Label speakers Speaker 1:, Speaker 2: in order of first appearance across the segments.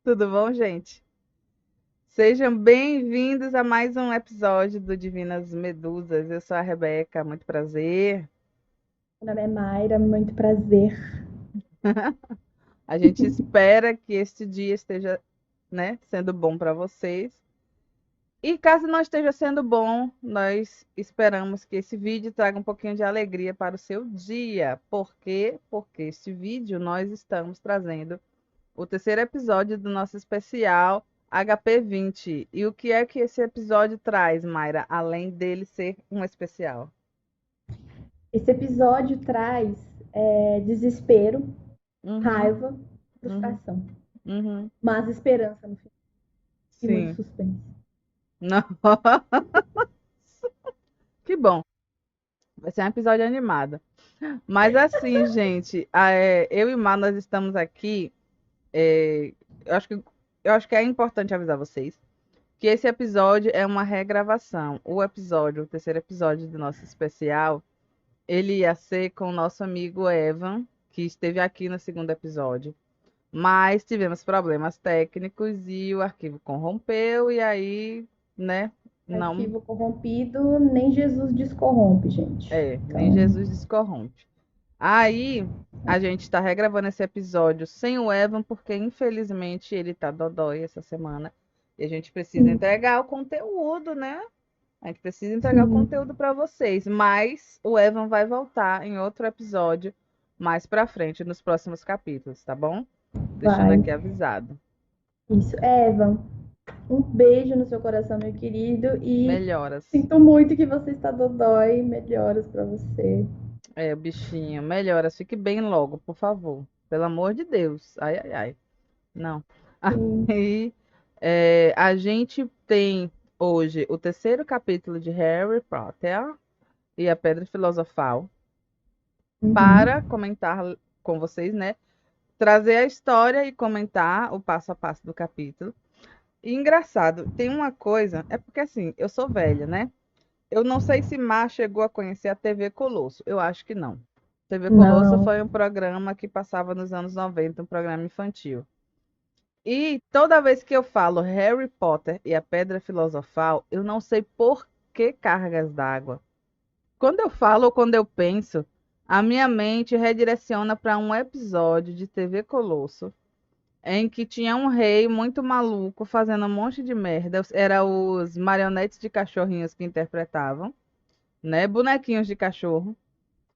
Speaker 1: Tudo bom, gente? Sejam bem-vindos a mais um episódio do Divinas Medusas. Eu sou a Rebeca, muito prazer.
Speaker 2: Meu nome é Mayra, muito prazer.
Speaker 1: A gente espera que este dia esteja, né, sendo bom para vocês. E caso não esteja sendo bom, nós esperamos que esse vídeo traga um pouquinho de alegria para o seu dia. Por quê? Porque este vídeo nós estamos trazendo o terceiro episódio do nosso especial HP20. E o que é que esse episódio traz, Mayra, além dele ser um especial?
Speaker 2: Esse episódio traz desespero,
Speaker 1: Uhum,
Speaker 2: raiva,
Speaker 1: uhum,
Speaker 2: frustração,
Speaker 1: uhum.
Speaker 2: mas esperança no final e muito
Speaker 1: Sim.
Speaker 2: suspense.
Speaker 1: Não. Que bom. Vai ser um episódio animado. Mas assim, gente, eu e Mar, nós estamos aqui. é, eu acho que, eu acho que é importante avisar vocês que esse episódio é uma regravação. O terceiro episódio do nosso especial, ele ia ser com o nosso amigo Evan, que esteve aqui no segundo episódio. Mas tivemos problemas técnicos e o arquivo corrompeu, e aí, né, não,
Speaker 2: Arquivo corrompido, nem Jesus descorrompe, gente.
Speaker 1: nem
Speaker 2: Então,
Speaker 1: Jesus descorrompe. Aí, a gente está regravando esse episódio sem o Evan, porque infelizmente ele tá dodói essa semana. E a gente precisa
Speaker 2: sim,
Speaker 1: entregar o conteúdo, né? A gente precisa entregar o
Speaker 2: sim,
Speaker 1: conteúdo para vocês, mas o Evan vai voltar em outro episódio mais para frente, nos próximos capítulos, tá bom? Deixando
Speaker 2: vai.
Speaker 1: aqui avisado.
Speaker 2: Isso. Evan, um beijo no seu coração, meu querido, e
Speaker 1: Melhoras.
Speaker 2: sinto muito que você está dodói. Melhoras para você.
Speaker 1: É, o bichinho, melhoras. Fique bem logo, por favor. Pelo amor de Deus. Ai, ai, ai. Não.
Speaker 2: Sim.
Speaker 1: Aí, a gente tem hoje o terceiro capítulo de Harry Potter e a Pedra Filosofal para
Speaker 2: Uhum.
Speaker 1: comentar com vocês, né? Trazer a história e comentar o passo a passo do capítulo. E engraçado, tem uma coisa, é porque assim, eu sou velha, né? Eu não sei se Mar chegou a conhecer a TV Colosso. Eu acho que não. TV Colosso
Speaker 2: Não.
Speaker 1: foi um programa que passava nos anos 90, um programa infantil. E toda vez que eu falo Harry Potter e a Pedra Filosofal, eu não sei por que cargas d'água. Quando eu falo ou quando eu penso, a minha mente redireciona para um episódio de TV Colosso em que tinha um rei muito maluco fazendo um monte de merda. Era os marionetes de cachorrinhos que interpretavam, né? Bonequinhos de cachorro.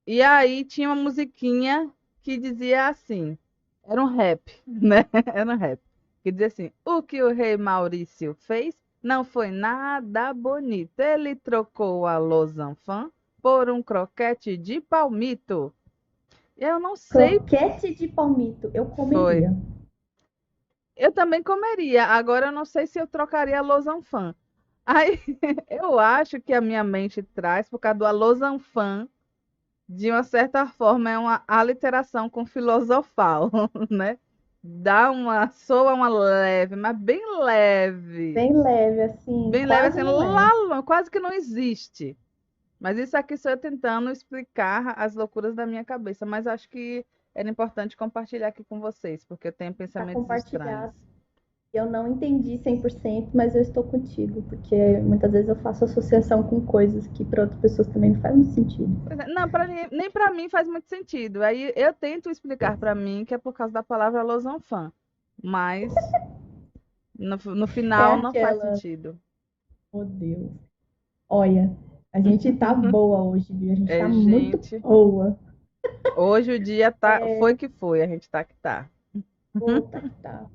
Speaker 1: E aí tinha uma musiquinha que dizia assim, era um rap, né? Era um rap. Que dizia assim: o que o rei Maurício fez não foi nada bonito. Ele trocou a Losanfan por um croquete de palmito. Eu não sei,
Speaker 2: Croquete de palmito, eu
Speaker 1: foi.
Speaker 2: comeria.
Speaker 1: Eu também comeria. Agora eu não sei se eu trocaria a Losanfan. Aí eu acho que a minha mente traz por causa do Alosanfan, de uma certa forma, é uma aliteração com filosofal, né? Soa uma leve, mas bem leve.
Speaker 2: Bem leve, assim,
Speaker 1: Bem leve,
Speaker 2: quase
Speaker 1: assim,
Speaker 2: não é.
Speaker 1: lá, quase que não existe. Mas isso aqui sou eu tentando explicar as loucuras da minha cabeça. Mas acho que era importante compartilhar aqui com vocês, porque eu tenho
Speaker 2: Tá
Speaker 1: pensamentos estranhos.
Speaker 2: compartilhado. Eu não entendi 100%, mas eu estou contigo, porque muitas vezes eu faço associação com coisas que para outras pessoas também não faz muito sentido.
Speaker 1: Pois é, não, nem para mim faz muito sentido. Aí eu tento explicar para mim que é por causa da palavra Losanfan. Mas no
Speaker 2: É
Speaker 1: final não faz
Speaker 2: aquela,
Speaker 1: sentido.
Speaker 2: oh Deus. Olha, a gente tá boa hoje, viu? A gente tá
Speaker 1: É,
Speaker 2: muito
Speaker 1: gente,
Speaker 2: boa.
Speaker 1: hoje o dia tá, foi que foi, a gente tá que tá.
Speaker 2: Puta que tá.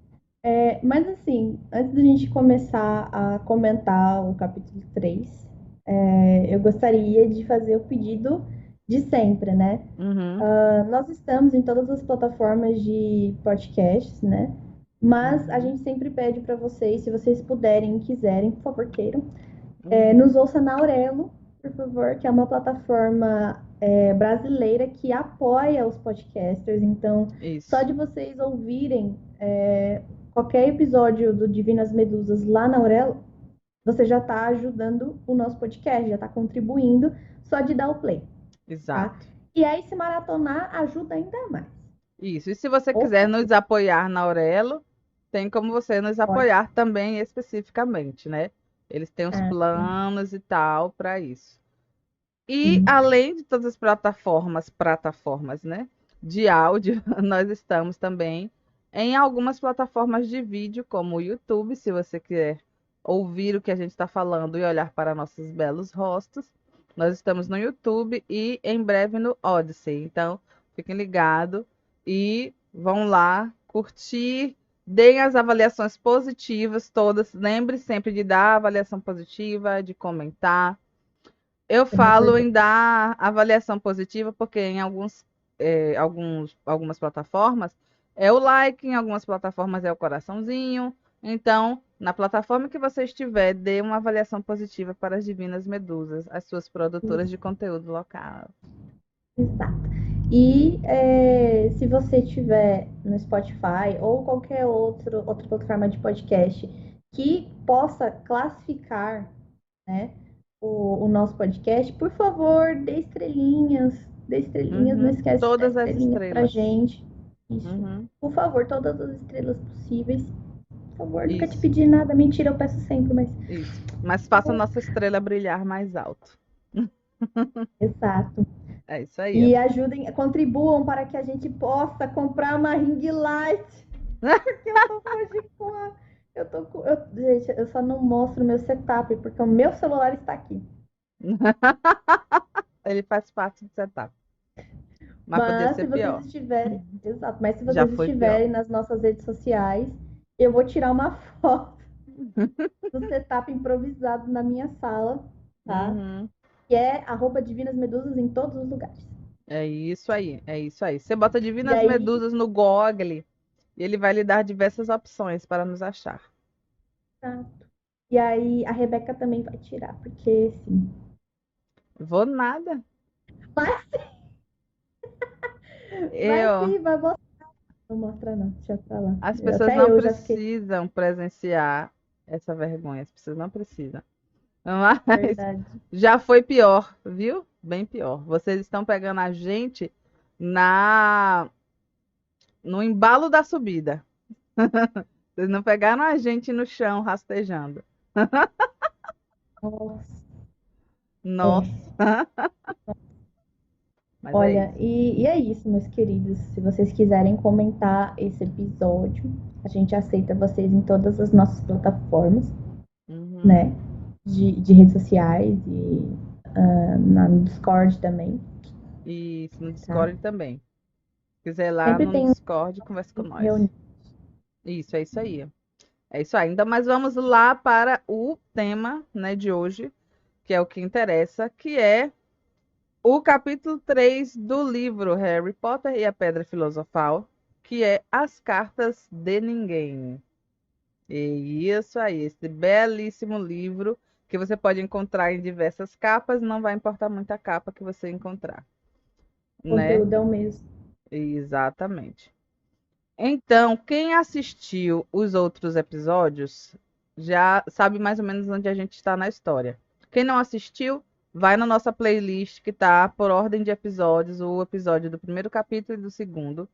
Speaker 2: Mas assim, antes da gente começar a comentar o capítulo 3, eu gostaria de fazer o pedido de sempre, né?
Speaker 1: Uhum,
Speaker 2: Nós estamos em todas as plataformas de podcasts, né? Mas a
Speaker 1: uhum,
Speaker 2: gente sempre pede para vocês, se vocês puderem e quiserem, por favor, queiram,
Speaker 1: uhum.
Speaker 2: nos ouça na Aurelo, por favor, que é uma plataforma brasileira que apoia os podcasters. Então, só
Speaker 1: Isso,
Speaker 2: de vocês ouvirem qualquer episódio do Divinas Medusas lá na Aurelo, você já está ajudando o nosso podcast, já está contribuindo só de dar o play, tá?
Speaker 1: exato.
Speaker 2: E aí, se maratonar, ajuda ainda mais.
Speaker 1: Isso. E se você quiser
Speaker 2: Ouça
Speaker 1: nos
Speaker 2: tudo.
Speaker 1: apoiar na Aurelo, tem como você nos
Speaker 2: Pode.
Speaker 1: apoiar também especificamente, né? Eles têm os
Speaker 2: Ah, sim.
Speaker 1: planos e tal para isso. E
Speaker 2: Sim.
Speaker 1: além de todas as plataformas, né, de áudio, nós estamos também em algumas plataformas de vídeo, como o YouTube, se você quer ouvir o que a gente está falando e olhar para nossos belos rostos. Nós estamos no YouTube e em breve no Odyssey. Então, fiquem ligados e vão lá curtir, deem as avaliações positivas todas. Lembre sempre de dar a avaliação positiva, de comentar. Eu
Speaker 2: É
Speaker 1: falo
Speaker 2: importante.
Speaker 1: em dar avaliação positiva porque em algumas plataformas é o like, em algumas plataformas é o coraçãozinho. Então, na plataforma que você estiver, dê uma avaliação positiva para as Divinas Medusas, as suas produtoras de
Speaker 2: Isso.
Speaker 1: conteúdo local.
Speaker 2: Exato. E se você tiver no Spotify ou qualquer outra plataforma de podcast que possa classificar, né, o nosso podcast, por favor, dê estrelinhas, não
Speaker 1: Uhum.
Speaker 2: esquece de dar
Speaker 1: Todas as
Speaker 2: estrelinhas pra
Speaker 1: estrelas.
Speaker 2: gente. Isso.
Speaker 1: Uhum.
Speaker 2: Por favor, todas as estrelas possíveis. Por favor, nunca te
Speaker 1: Isso,
Speaker 2: pedi nada. Mentira, eu peço sempre, mas
Speaker 1: isso. Mas
Speaker 2: por
Speaker 1: faça a
Speaker 2: favor.
Speaker 1: nossa estrela brilhar mais alto.
Speaker 2: Exato.
Speaker 1: É isso aí.
Speaker 2: E ajudem, contribuam para que a gente possa comprar uma ring light. Porque eu tô hoje com a. Gente, eu só não mostro o meu setup, porque o meu celular está aqui.
Speaker 1: Ele faz parte do setup, mas podia
Speaker 2: Mas
Speaker 1: ser
Speaker 2: se vocês
Speaker 1: pior.
Speaker 2: estiverem. Exato, mas se
Speaker 1: Já
Speaker 2: vocês
Speaker 1: foi pior.
Speaker 2: estiverem nas nossas redes sociais, eu vou tirar uma foto do setup improvisado na minha sala, tá?
Speaker 1: Uhum.
Speaker 2: Que é @Divinas Medusas em todos os lugares.
Speaker 1: É isso aí, é isso aí. Você bota
Speaker 2: E
Speaker 1: Divinas
Speaker 2: aí,
Speaker 1: Medusas no Google e ele vai lhe dar diversas opções para nos achar.
Speaker 2: tá. E aí a Rebeca também vai tirar, porque sim.
Speaker 1: Vou nada.
Speaker 2: Vai, vai
Speaker 1: Eu,
Speaker 2: sim, vai mostrar. Não mostra não, deixa pra lá.
Speaker 1: as pessoas
Speaker 2: Até
Speaker 1: não
Speaker 2: eu já fiquei.
Speaker 1: precisam presenciar essa vergonha, as pessoas não precisam. Mas
Speaker 2: Verdade.
Speaker 1: já foi pior, viu? Bem pior. Vocês estão pegando a gente na no embalo da subida. Vocês não pegaram a gente no chão rastejando.
Speaker 2: Nossa.
Speaker 1: Nossa,
Speaker 2: É.
Speaker 1: mas é
Speaker 2: Olha,
Speaker 1: isso.
Speaker 2: e é isso, meus queridos. Se vocês quiserem comentar esse episódio, a gente aceita vocês em todas as nossas plataformas,
Speaker 1: Uhum.
Speaker 2: né? De redes sociais e no Discord também,
Speaker 1: Isso, no
Speaker 2: tá?
Speaker 1: Discord também. Se quiser ir lá
Speaker 2: Sempre
Speaker 1: no
Speaker 2: tem um
Speaker 1: Discord, conversa com nós.
Speaker 2: reunião.
Speaker 1: Isso, é isso aí. É isso aí. Ainda mais vamos lá para o tema, né, de hoje, que é o que interessa, que é o capítulo 3 do livro Harry Potter e a Pedra Filosofal, que é As Cartas de Ninguém. E isso aí, esse belíssimo livro que você pode encontrar em diversas capas, não vai importar muito a capa que você encontrar,
Speaker 2: O
Speaker 1: né?
Speaker 2: conteúdo é o mesmo.
Speaker 1: Exatamente. Então, quem assistiu os outros episódios já sabe mais ou menos onde a gente está na história. Quem não assistiu, vai na nossa playlist que tá por ordem de episódios, o episódio do primeiro capítulo e do segundo,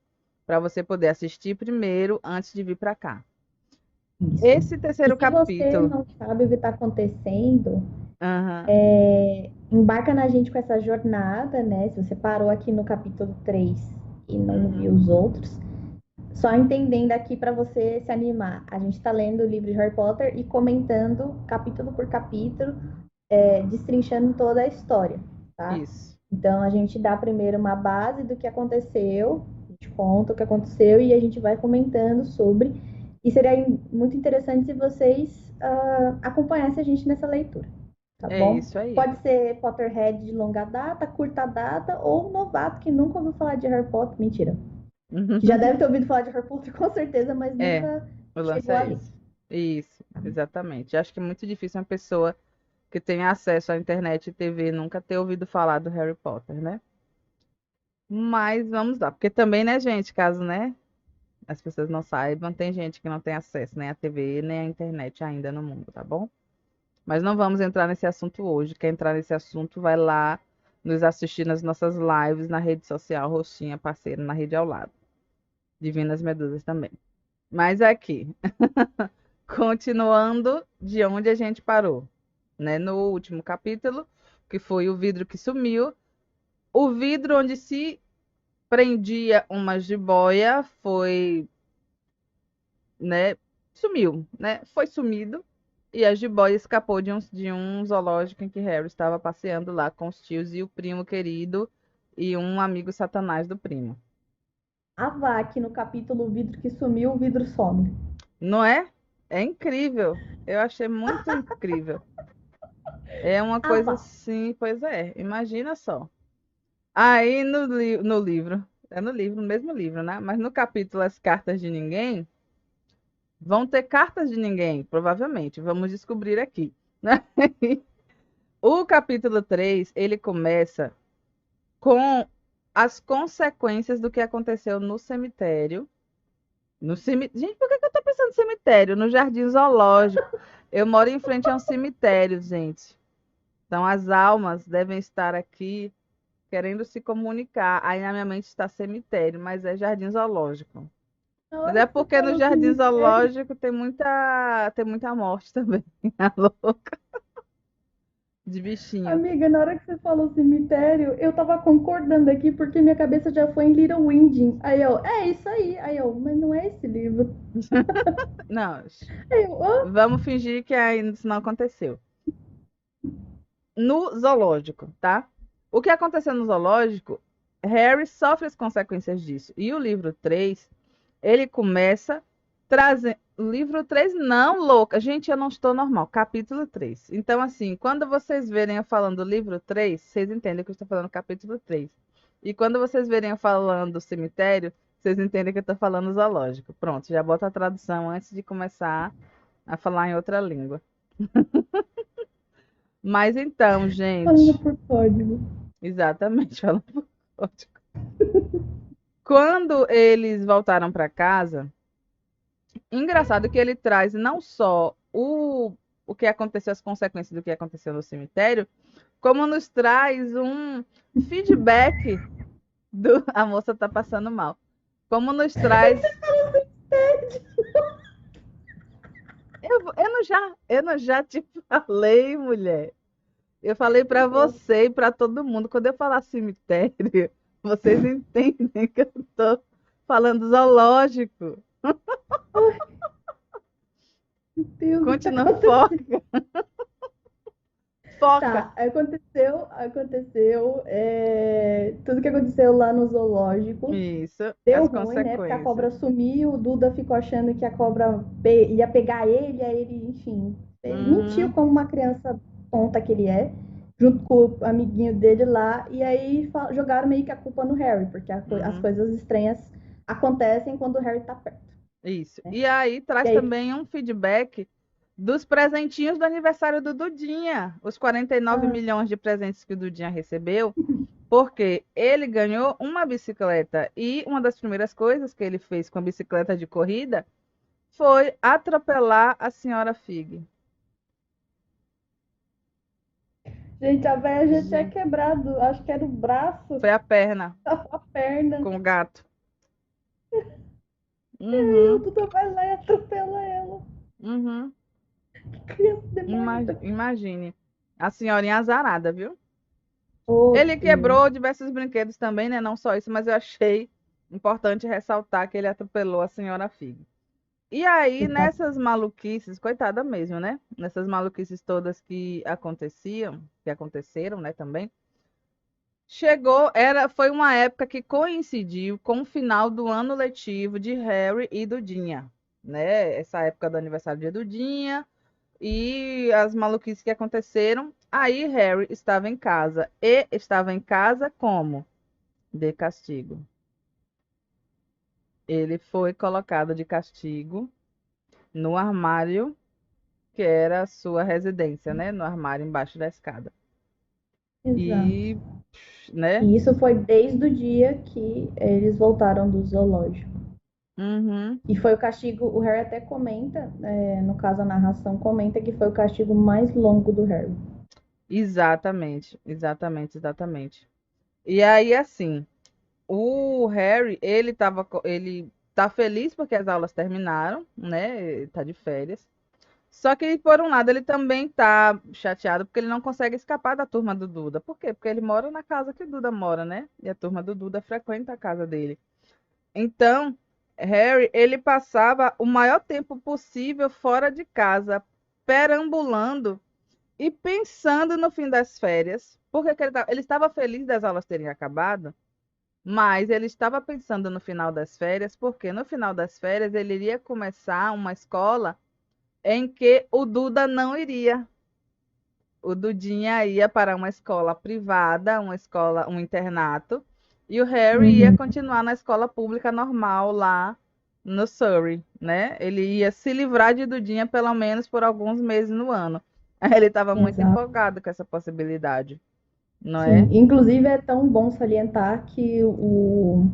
Speaker 1: para você poder assistir primeiro antes de vir para cá.
Speaker 2: Isso.
Speaker 1: Esse
Speaker 2: E
Speaker 1: terceiro
Speaker 2: se você
Speaker 1: capítulo,
Speaker 2: não sabe o que está acontecendo,
Speaker 1: aham,
Speaker 2: embarca na gente com essa jornada, né? Se você parou aqui no capítulo 3 e não viu
Speaker 1: uhum,
Speaker 2: os outros, só entendendo aqui para você se animar. A gente está lendo o livro de Harry Potter e comentando capítulo por capítulo, destrinchando toda a história, tá?
Speaker 1: isso.
Speaker 2: Então a gente dá primeiro uma base do que aconteceu, a gente conta o que aconteceu e a gente vai comentando sobre. E seria muito interessante se vocês acompanhassem a gente nessa leitura, tá
Speaker 1: É
Speaker 2: bom?
Speaker 1: isso aí.
Speaker 2: Pode ser Potterhead de longa data, curta data, ou novato que nunca ouviu falar de Harry Potter. Mentira. Que já deve ter ouvido falar de Harry Potter com certeza, mas
Speaker 1: É,
Speaker 2: nunca
Speaker 1: o lance
Speaker 2: chegou
Speaker 1: é
Speaker 2: ali.
Speaker 1: esse. Isso,
Speaker 2: Tá?
Speaker 1: exatamente. Acho que é muito difícil uma pessoa que tem acesso à internet e TV nunca ter ouvido falar do Harry Potter, né? Mas vamos lá, porque também, né, gente, caso, né, as pessoas não saibam, tem gente que não tem acesso nem à TV, nem à internet ainda no mundo, tá bom? Mas não vamos entrar nesse assunto hoje. Quer entrar nesse assunto, vai lá nos assistir nas nossas lives na rede social Roxinha Parceira, na rede ao lado. Divinas Medusas também. Mas aqui, continuando de onde a gente parou, né? No último capítulo, que foi o vidro que sumiu. O vidro onde se prendia uma jiboia foi, né? Sumiu, né? Foi sumido. E a jiboia escapou de um zoológico em que Harry estava passeando lá com os tios e o primo querido e um amigo satanás do primo.
Speaker 2: A Vac, no capítulo O Vidro que Sumiu, o vidro some.
Speaker 1: Não é? É incrível. Eu achei muito incrível. É uma
Speaker 2: A
Speaker 1: coisa
Speaker 2: Vac.
Speaker 1: assim, pois é, imagina só. Aí no livro, é no livro, no mesmo livro, né? Mas no capítulo As Cartas de Ninguém, vão ter cartas de ninguém, provavelmente. Vamos descobrir aqui, né? O capítulo 3 ele começa com as consequências do que aconteceu no cemitério. Gente, por que que eu tô pensando em cemitério? No Jardim Zoológico. Eu moro em frente a um cemitério, gente. Então as almas devem estar aqui querendo se comunicar. Aí na minha mente está cemitério, mas é Jardim Zoológico.
Speaker 2: Na
Speaker 1: Mas
Speaker 2: hora
Speaker 1: é
Speaker 2: que você
Speaker 1: porque no
Speaker 2: falou
Speaker 1: Jardim
Speaker 2: cemitério,
Speaker 1: Zoológico tem muita morte também. Alô, de bichinho.
Speaker 2: amiga, na hora que você falou cemitério, eu tava concordando aqui porque minha cabeça já foi em Little Winging. Aí eu, é isso aí. Aí eu, mas não é esse livro.
Speaker 1: Não,
Speaker 2: Aí eu, ah,
Speaker 1: vamos fingir que ainda isso não aconteceu. No zoológico, tá? O que aconteceu no zoológico, Harry sofre as consequências disso. E o livro 3 ele começa trazendo. Livro 3 não, louca. Gente, eu não estou normal. Capítulo 3. Então, assim, quando vocês verem eu falando livro 3 vocês entendem que eu estou falando capítulo 3. E quando vocês verem eu falando cemitério, vocês entendem que eu estou falando zoológico. Pronto, já bota a tradução antes de começar a falar em outra língua. Mas então,
Speaker 2: falando
Speaker 1: gente,
Speaker 2: por código.
Speaker 1: exatamente, falando por código. Quando eles voltaram para casa, engraçado que ele traz não só o que aconteceu, as consequências do que aconteceu no cemitério, como nos traz um feedback do. A moça tá passando mal. Como nos traz. Eu não já te falei, mulher. Eu falei para você e para todo mundo. Quando eu falar cemitério, vocês entendem que eu tô falando zoológico.
Speaker 2: Meu Deus, o que tá
Speaker 1: Continua,
Speaker 2: acontecendo?
Speaker 1: foca, foca.
Speaker 2: Tá, aconteceu, tudo que aconteceu lá no zoológico
Speaker 1: Isso,
Speaker 2: deu
Speaker 1: as
Speaker 2: ruim, né? Porque a
Speaker 1: consequências.
Speaker 2: cobra sumiu, o Duda ficou achando que a cobra ia pegar ele, aí ele, enfim, mentiu
Speaker 1: Uhum,
Speaker 2: como uma criança tonta que ele é, junto com o amiguinho dele lá, e aí jogaram meio que a culpa no Harry, porque as
Speaker 1: uhum,
Speaker 2: coisas estranhas acontecem quando o Harry tá perto,
Speaker 1: isso.
Speaker 2: né?
Speaker 1: E aí
Speaker 2: E
Speaker 1: traz
Speaker 2: aí,
Speaker 1: também um feedback dos presentinhos do aniversário do Dudinha. Os 49
Speaker 2: ah,
Speaker 1: milhões de presentes que o Dudinha recebeu, porque ele ganhou uma bicicleta. E uma das primeiras coisas que ele fez com a bicicleta de corrida foi atropelar a senhora Fig.
Speaker 2: gente, a velha já tinha
Speaker 1: Gente,
Speaker 2: quebrado, acho que era o braço,
Speaker 1: foi a perna
Speaker 2: a perna.
Speaker 1: com o gato.
Speaker 2: E o
Speaker 1: Uhum,
Speaker 2: Duda vai lá e atropela ela.
Speaker 1: uhum.
Speaker 2: Criança demônio.
Speaker 1: Imagine. A senhorinha azarada, viu?
Speaker 2: Oh,
Speaker 1: Ele
Speaker 2: Deus.
Speaker 1: quebrou diversos brinquedos também, né? Não só isso, mas eu achei importante ressaltar que ele atropelou a senhora Fig. E aí,
Speaker 2: Coitado.
Speaker 1: nessas maluquices, coitada mesmo, né? Nessas maluquices todas que aconteceram, né, também. Foi uma época que coincidiu com o final do ano letivo de Harry e Dudinha, né? Essa época do aniversário de Dudinha e as maluquices que aconteceram. Aí Harry estava em casa. E estava em casa como? De castigo. Ele foi colocado de castigo no armário que era a sua residência, né? No armário embaixo da escada.
Speaker 2: Exato.
Speaker 1: E, né?
Speaker 2: E isso foi desde o dia que eles voltaram do zoológico.
Speaker 1: Uhum.
Speaker 2: E foi o castigo, o Harry até comenta, no caso a narração comenta que foi o castigo mais longo do Harry.
Speaker 1: Exatamente, exatamente, exatamente. E aí, assim, o Harry, ele tá feliz porque as aulas terminaram, né? Tá de férias. Só que, por um lado, ele também tá chateado porque ele não consegue escapar da turma do Duda. Por quê? Porque ele mora na casa que o Duda mora, né? E a turma do Duda frequenta a casa dele. Então, Harry, ele passava o maior tempo possível fora de casa, perambulando e pensando no fim das férias. Porque que ele estava feliz das aulas terem acabado, mas ele estava pensando no final das férias, porque no final das férias ele iria começar uma escola em que o Duda não iria. O Dudinha ia para uma escola privada, uma escola, um internato, e o Harry ia
Speaker 2: Uhum.
Speaker 1: continuar na escola pública normal lá no Surrey, né? Ele ia se livrar de Dudinha pelo menos por alguns meses no ano. Aí ele estava muito
Speaker 2: Exato.
Speaker 1: empolgado com essa possibilidade, não
Speaker 2: Sim.
Speaker 1: é?
Speaker 2: Inclusive é tão bom salientar que o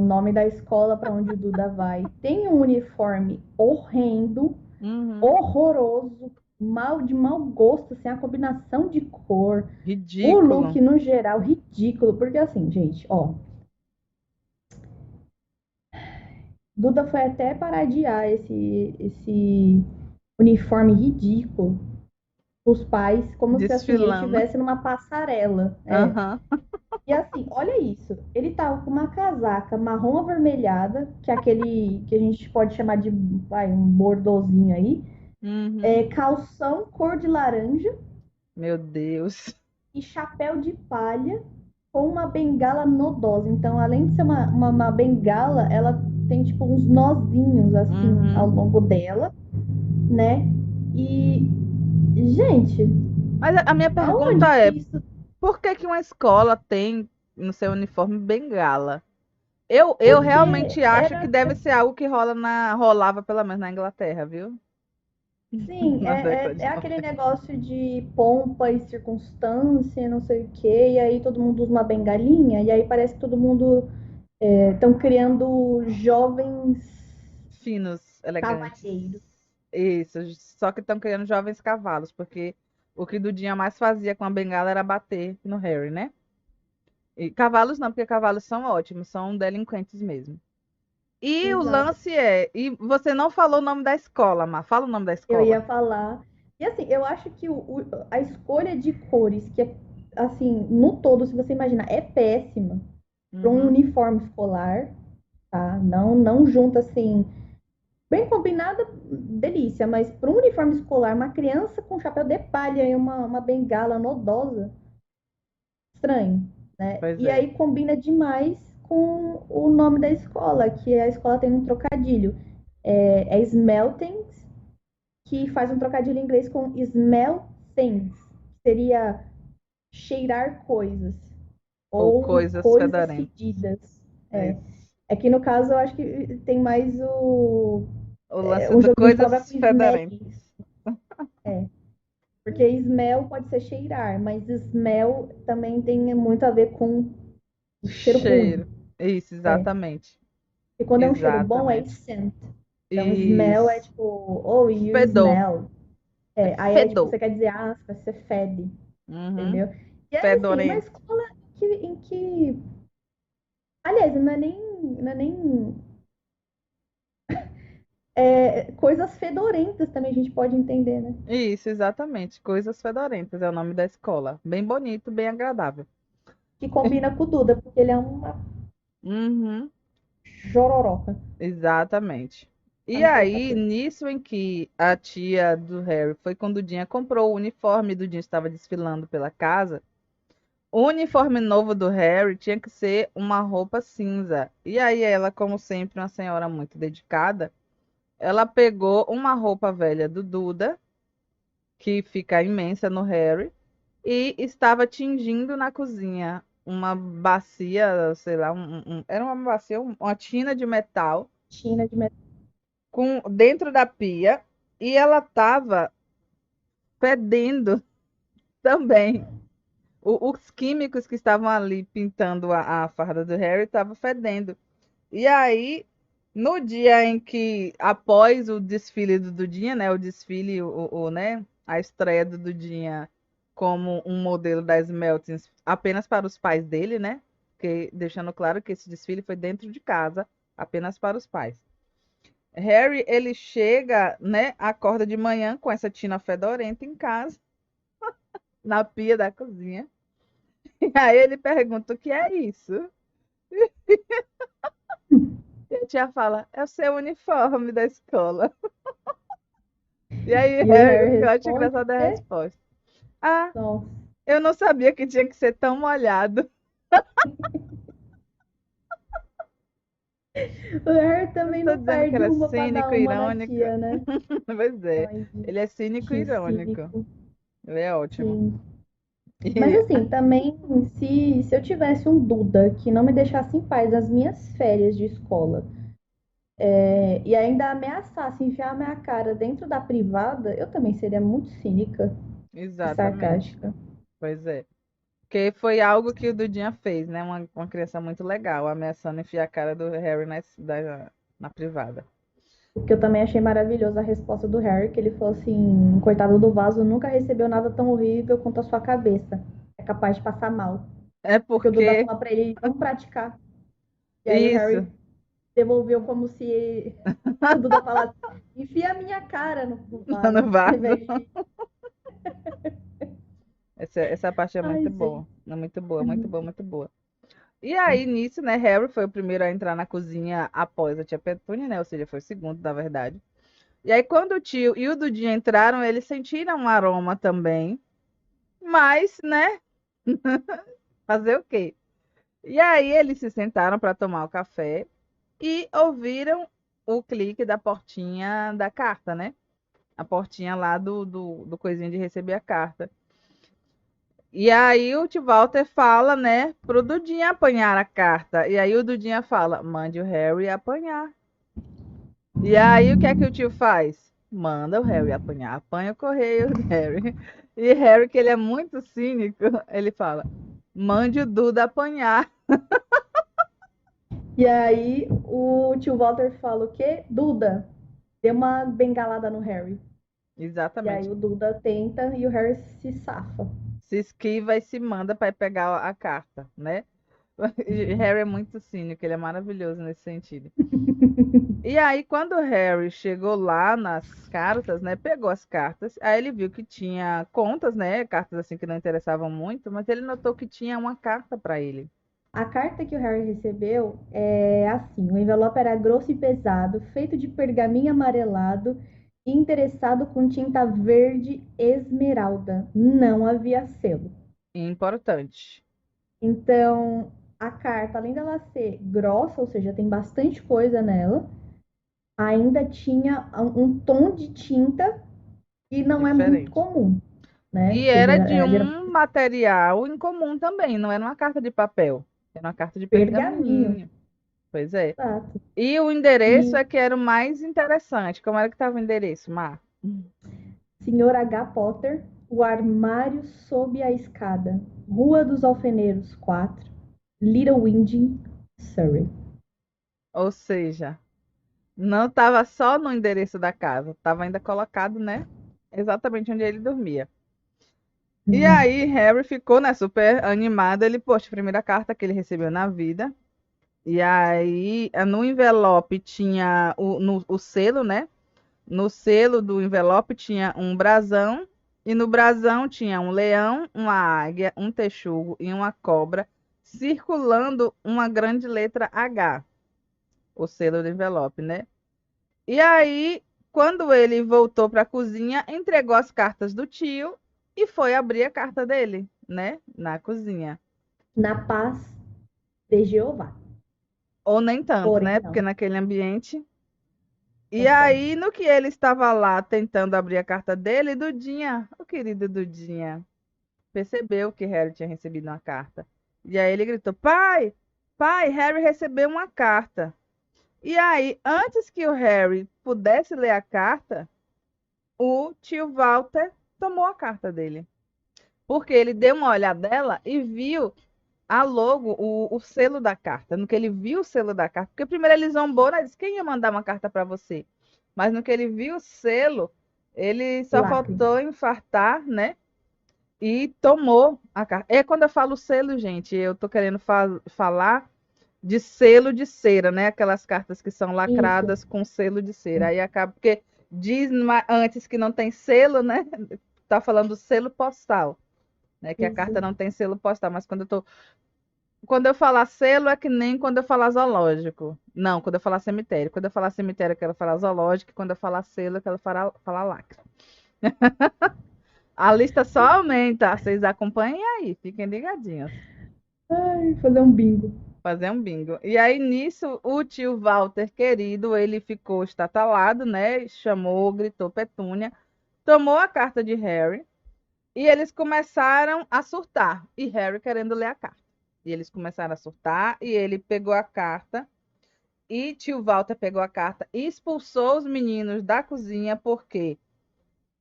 Speaker 2: nome da escola para onde o Duda vai tem um uniforme horrendo,
Speaker 1: Uhum.
Speaker 2: horroroso, mal de mau gosto, assim, a combinação de cor, o
Speaker 1: Ridículo.
Speaker 2: look no geral ridículo, porque assim, gente, ó, Duda foi até paradiar esse uniforme ridículo os pais, como se assim ele
Speaker 1: Desfilando.
Speaker 2: estivesse numa passarela. É.
Speaker 1: Aham.
Speaker 2: E assim, olha isso. Ele tava com uma casaca marrom avermelhada, que é aquele que a gente pode chamar de um bordozinho aí,
Speaker 1: Uhum.
Speaker 2: calção cor de laranja
Speaker 1: Meu Deus.
Speaker 2: e chapéu de palha com uma bengala nodosa. Então, além de ser uma bengala, ela tem tipo uns nozinhos assim ao
Speaker 1: Uhum.
Speaker 2: longo dela, né? E, gente,
Speaker 1: Mas a minha
Speaker 2: aonde
Speaker 1: pergunta
Speaker 2: que
Speaker 1: é,
Speaker 2: isso
Speaker 1: por que que uma escola tem no seu uniforme bengala? Eu
Speaker 2: porque
Speaker 1: realmente acho que
Speaker 2: era
Speaker 1: deve ser algo que rolava pelo menos na Inglaterra, viu?
Speaker 2: sim,
Speaker 1: Na década
Speaker 2: é
Speaker 1: de
Speaker 2: aquele
Speaker 1: 90.
Speaker 2: negócio de pompa e circunstância, não sei o quê, e aí todo mundo usa uma bengalinha, e aí parece que todo mundo estão criando jovens
Speaker 1: Finos, elegantes.
Speaker 2: cavalheiros.
Speaker 1: Isso, só que estão criando jovens cavalos, porque o que Dudinha mais fazia com a bengala era bater no Harry, né? E cavalos não, porque cavalos são ótimos, são delinquentes mesmo. E o
Speaker 2: Exato.
Speaker 1: lance é, e você não falou o nome da escola, Mar, fala o nome da
Speaker 2: Eu
Speaker 1: escola.
Speaker 2: ia falar. E assim, eu acho que a escolha de cores, que é, assim, no todo, se você imaginar, é péssima para um
Speaker 1: Uhum.
Speaker 2: uniforme escolar, tá? Não junta assim. Bem combinada, delícia, mas para um uniforme escolar, uma criança com chapéu de palha e uma bengala nodosa, estranho, né?
Speaker 1: Pois
Speaker 2: E
Speaker 1: é.
Speaker 2: aí combina demais com o nome da escola, que a escola tem um trocadilho. É Smeltings, que faz um trocadilho em inglês com smell things, que seria cheirar coisas,
Speaker 1: Ou
Speaker 2: ou
Speaker 1: coisas
Speaker 2: coisas
Speaker 1: fedorentas.
Speaker 2: fedidas. É,
Speaker 1: Isso.
Speaker 2: é que no caso eu acho que tem mais
Speaker 1: O lance
Speaker 2: um
Speaker 1: do
Speaker 2: joguinho de palavra
Speaker 1: coisas
Speaker 2: com
Speaker 1: fedorentas.
Speaker 2: smells. É, porque smell pode ser cheirar, mas smell também tem muito a ver com o cheiro ruim.
Speaker 1: Cheiro. Isso,
Speaker 2: É.
Speaker 1: exatamente.
Speaker 2: E quando é um cheiro bom, é
Speaker 1: Exatamente.
Speaker 2: scent. Então, smell é
Speaker 1: Isso.
Speaker 2: tipo, oh, you
Speaker 1: Fedor.
Speaker 2: smell.
Speaker 1: É
Speaker 2: Aí é tipo,
Speaker 1: fedor.
Speaker 2: você quer dizer, ah, você fede,
Speaker 1: Uhum.
Speaker 2: entendeu? E aí, assim, uma
Speaker 1: Fedorento.
Speaker 2: escola em que aliás, não é nem coisas fedorentas também a gente pode entender, né?
Speaker 1: Isso, exatamente. Coisas fedorentas é o nome da escola. Bem bonito, bem agradável.
Speaker 2: Que combina com o Duda, porque ele é uma
Speaker 1: Uhum.
Speaker 2: jororoca.
Speaker 1: Exatamente. E
Speaker 2: Não tem outra
Speaker 1: aí,
Speaker 2: coisa.
Speaker 1: nisso em que a tia do Harry foi quando Dudinha comprou o uniforme, Dudinha estava desfilando pela casa. O uniforme novo do Harry tinha que ser uma roupa cinza. E aí ela, como sempre, uma senhora muito dedicada, ela pegou uma roupa velha do Duda, que fica imensa no Harry, e estava tingindo na cozinha uma bacia, sei lá, era uma bacia, uma tina de metal
Speaker 2: China de metal.
Speaker 1: com dentro da pia e ela estava fedendo também. Os químicos que estavam ali pintando a farda do Harry estavam fedendo. E aí, no dia em que, após o desfile do Dudinha, né, o desfile, né, a estreia do Dudinha como um modelo das Meltings apenas para os pais dele, né, porque deixando claro que esse desfile foi dentro de casa, apenas para os pais. Harry, ele chega, né, acorda de manhã com essa tina fedorenta em casa, na pia da cozinha. E aí ele pergunta o que é isso? E a tia fala, é o seu uniforme da escola. E aí
Speaker 2: E o
Speaker 1: Harry,
Speaker 2: Harry
Speaker 1: o que eu acho
Speaker 2: responde
Speaker 1: engraçado é a
Speaker 2: que,
Speaker 1: resposta. Ah,
Speaker 2: nossa,
Speaker 1: eu não sabia que tinha que ser tão molhado.
Speaker 2: o Harry
Speaker 1: Não
Speaker 2: também
Speaker 1: estou
Speaker 2: não
Speaker 1: dizendo que ele
Speaker 2: perde
Speaker 1: é
Speaker 2: uma pra dar
Speaker 1: cínico,
Speaker 2: uma na
Speaker 1: irônico.
Speaker 2: tia, né?
Speaker 1: Pois é,
Speaker 2: Ai,
Speaker 1: ele é cínico e
Speaker 2: bichinho
Speaker 1: irônico.
Speaker 2: cínico.
Speaker 1: Ele é ótimo.
Speaker 2: Sim. Mas
Speaker 1: E,
Speaker 2: assim, também, se eu tivesse um Duda que não me deixasse em paz nas minhas férias de escola, e ainda ameaçasse enfiar a minha cara dentro da privada, eu também seria muito cínica e
Speaker 1: exatamente.
Speaker 2: sarcástica.
Speaker 1: Pois é. Porque foi algo que o Dudinha fez, né? Uma criança muito legal, ameaçando enfiar a cara do Harry na privada.
Speaker 2: O que eu também achei maravilhoso a resposta do Harry, que ele falou assim, coitado do vaso, nunca recebeu nada tão horrível quanto a sua cabeça. É capaz de passar mal.
Speaker 1: É
Speaker 2: Porque o Duda
Speaker 1: porque
Speaker 2: fala pra ele não praticar. E aí o
Speaker 1: isso,
Speaker 2: Harry devolveu como se o Duda falasse, enfia a minha cara no
Speaker 1: no
Speaker 2: vaso, ao
Speaker 1: vaso.
Speaker 2: invés de.
Speaker 1: Essa parte é
Speaker 2: Ai,
Speaker 1: muito
Speaker 2: gente.
Speaker 1: boa. É muito boa,
Speaker 2: É
Speaker 1: muito boa,
Speaker 2: muito
Speaker 1: muito boa. E aí, nisso, né, Harry foi o primeiro a entrar na cozinha após a tia Petúnia, né? Ou seja, foi o segundo, na verdade. E aí, quando o tio e o Dudinha entraram, eles sentiram um aroma também. Mas, né, fazer o quê? E aí, eles se sentaram para tomar o café e ouviram o clique da portinha da carta, né? A portinha lá do coisinho de receber a carta. E aí o tio Walter fala, né, pro Dudinha apanhar a carta. E aí o Dudinha fala, mande o Harry apanhar. E aí o que é que o tio faz? Manda o Harry apanhar. Apanha o correio do Harry. E Harry, que ele é muito cínico, ele fala, mande o Duda apanhar.
Speaker 2: E aí o tio Walter fala o quê? Duda, dê uma bengalada no Harry. E aí
Speaker 1: Exatamente.
Speaker 2: o Duda tenta e o Harry se safa.
Speaker 1: Se esquiva e se manda para pegar a carta, né? E Harry é muito cínico, ele é maravilhoso nesse sentido. E aí, quando o Harry chegou lá nas cartas, né, pegou as cartas, aí ele viu que tinha contas, né, cartas assim que não interessavam muito, mas ele notou que tinha uma carta para ele.
Speaker 2: A carta que o Harry recebeu é assim: o envelope era grosso e pesado, feito de pergaminho amarelado e interessado com tinta verde esmeralda. Não havia selo.
Speaker 1: Importante.
Speaker 2: Então, a carta, além dela ser grossa, ou seja, tem bastante coisa nela, ainda tinha um tom de tinta que não é muito
Speaker 1: Diferente.
Speaker 2: comum, né?
Speaker 1: E
Speaker 2: Porque
Speaker 1: era de
Speaker 2: geralmente
Speaker 1: um material incomum também, não era uma carta de papel, era uma carta de
Speaker 2: pergaminho.
Speaker 1: pergaminho. Pois é.
Speaker 2: Exato.
Speaker 1: E o endereço
Speaker 2: E
Speaker 1: é que era o mais interessante. Como era que estava o endereço, Mar?
Speaker 2: Sr. H. Potter, o armário sob a escada, Rua dos Alfeneiros 4, Little Winging, Surrey.
Speaker 1: Ou seja, não estava só no endereço da casa, estava ainda colocado, né? Exatamente onde ele dormia. E aí, Harry ficou, né, super animado. Ele, poxa, a primeira carta que ele recebeu na vida. E aí, no envelope tinha o selo, né? No selo do envelope tinha um brasão. E no brasão tinha um leão, uma águia, um texugo e uma cobra, circulando uma grande letra H, o selo do envelope, né? E aí, quando ele voltou para a cozinha, entregou as cartas do tio e foi abrir a carta dele, né? Na cozinha.
Speaker 2: Na paz de Jeová.
Speaker 1: Ou nem tanto,
Speaker 2: Porém,
Speaker 1: né? Porque
Speaker 2: não.
Speaker 1: naquele ambiente. E
Speaker 2: Então,
Speaker 1: aí, no que ele estava lá tentando abrir a carta dele, Dudinha, o querido Dudinha, percebeu que Harry tinha recebido uma carta. E aí ele gritou: Pai, pai, Harry recebeu uma carta. E aí, antes que o Harry pudesse ler a carta, o tio Walter tomou a carta dele. Porque ele deu uma olhadela e viu a logo, o selo da carta. No que ele viu o selo da carta, porque primeiro ele zombou, né? Disse, quem ia mandar uma carta para você? Mas no que ele viu o selo, ele só
Speaker 2: lacre.
Speaker 1: faltou infartar, né? E tomou a carta. É quando eu falo selo, gente, eu tô querendo falar de selo de cera, né? Aquelas cartas que são
Speaker 2: Isso.
Speaker 1: lacradas com selo de cera. Aí acaba, porque diz antes que não tem selo, né? Tá falando do selo postal, né? Que a
Speaker 2: Isso.
Speaker 1: carta não tem selo postal, mas quando eu falar selo é que nem quando eu falar zoológico. Não, quando eu falar cemitério. Quando eu falar cemitério, eu quero falar zoológico. Quando eu falar selo, eu quero falar lacre. A lista só aumenta. Vocês acompanhem aí, fiquem ligadinhos.
Speaker 2: Ai, fazer um bingo.
Speaker 1: Fazer um bingo. E aí, nisso, o tio Walter, querido, ele ficou estatalado, né? Chamou, gritou Petúnia, tomou a carta de Harry e eles começaram a surtar. E Harry querendo ler a carta. E eles começaram a surtar e ele pegou a carta. E tio Walter pegou a carta e expulsou os meninos da cozinha porque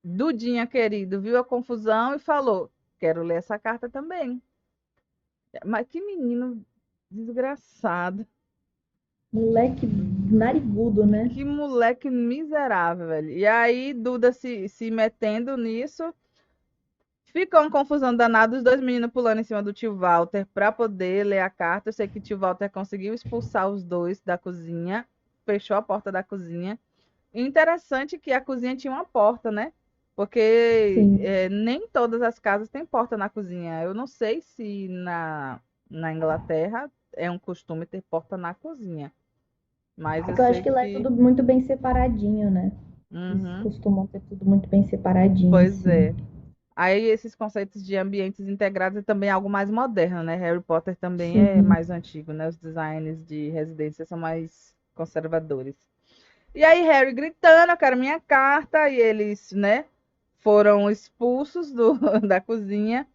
Speaker 1: Dudinha, querido, viu a confusão e falou: Quero ler essa carta também. Mas que menino desgraçado.
Speaker 2: Moleque narigudo, né?
Speaker 1: Que moleque miserável, velho. E aí, Duda se metendo nisso. Ficou uma confusão danada, os dois meninos pulando em cima do tio Walter para poder ler a carta. Eu sei que o tio Walter conseguiu expulsar os dois da cozinha, fechou a porta da cozinha. E interessante que a cozinha tinha uma porta, né? Porque
Speaker 2: Sim.
Speaker 1: nem todas as casas têm porta na cozinha. Eu não sei se na Inglaterra é um costume ter porta na cozinha. Mas eu
Speaker 2: Porque eu acho
Speaker 1: sei
Speaker 2: que lá é
Speaker 1: que.
Speaker 2: tudo muito bem separadinho, né? Eles
Speaker 1: Uhum,
Speaker 2: costumam ter tudo muito bem separadinho,
Speaker 1: pois
Speaker 2: assim.
Speaker 1: é. Aí esses conceitos de ambientes integrados é também algo mais moderno, né? Harry Potter também é
Speaker 2: Sim.
Speaker 1: mais antigo, né? Os designs de residência são mais conservadores. E aí Harry gritando, eu quero minha carta, e eles, né, foram expulsos da cozinha.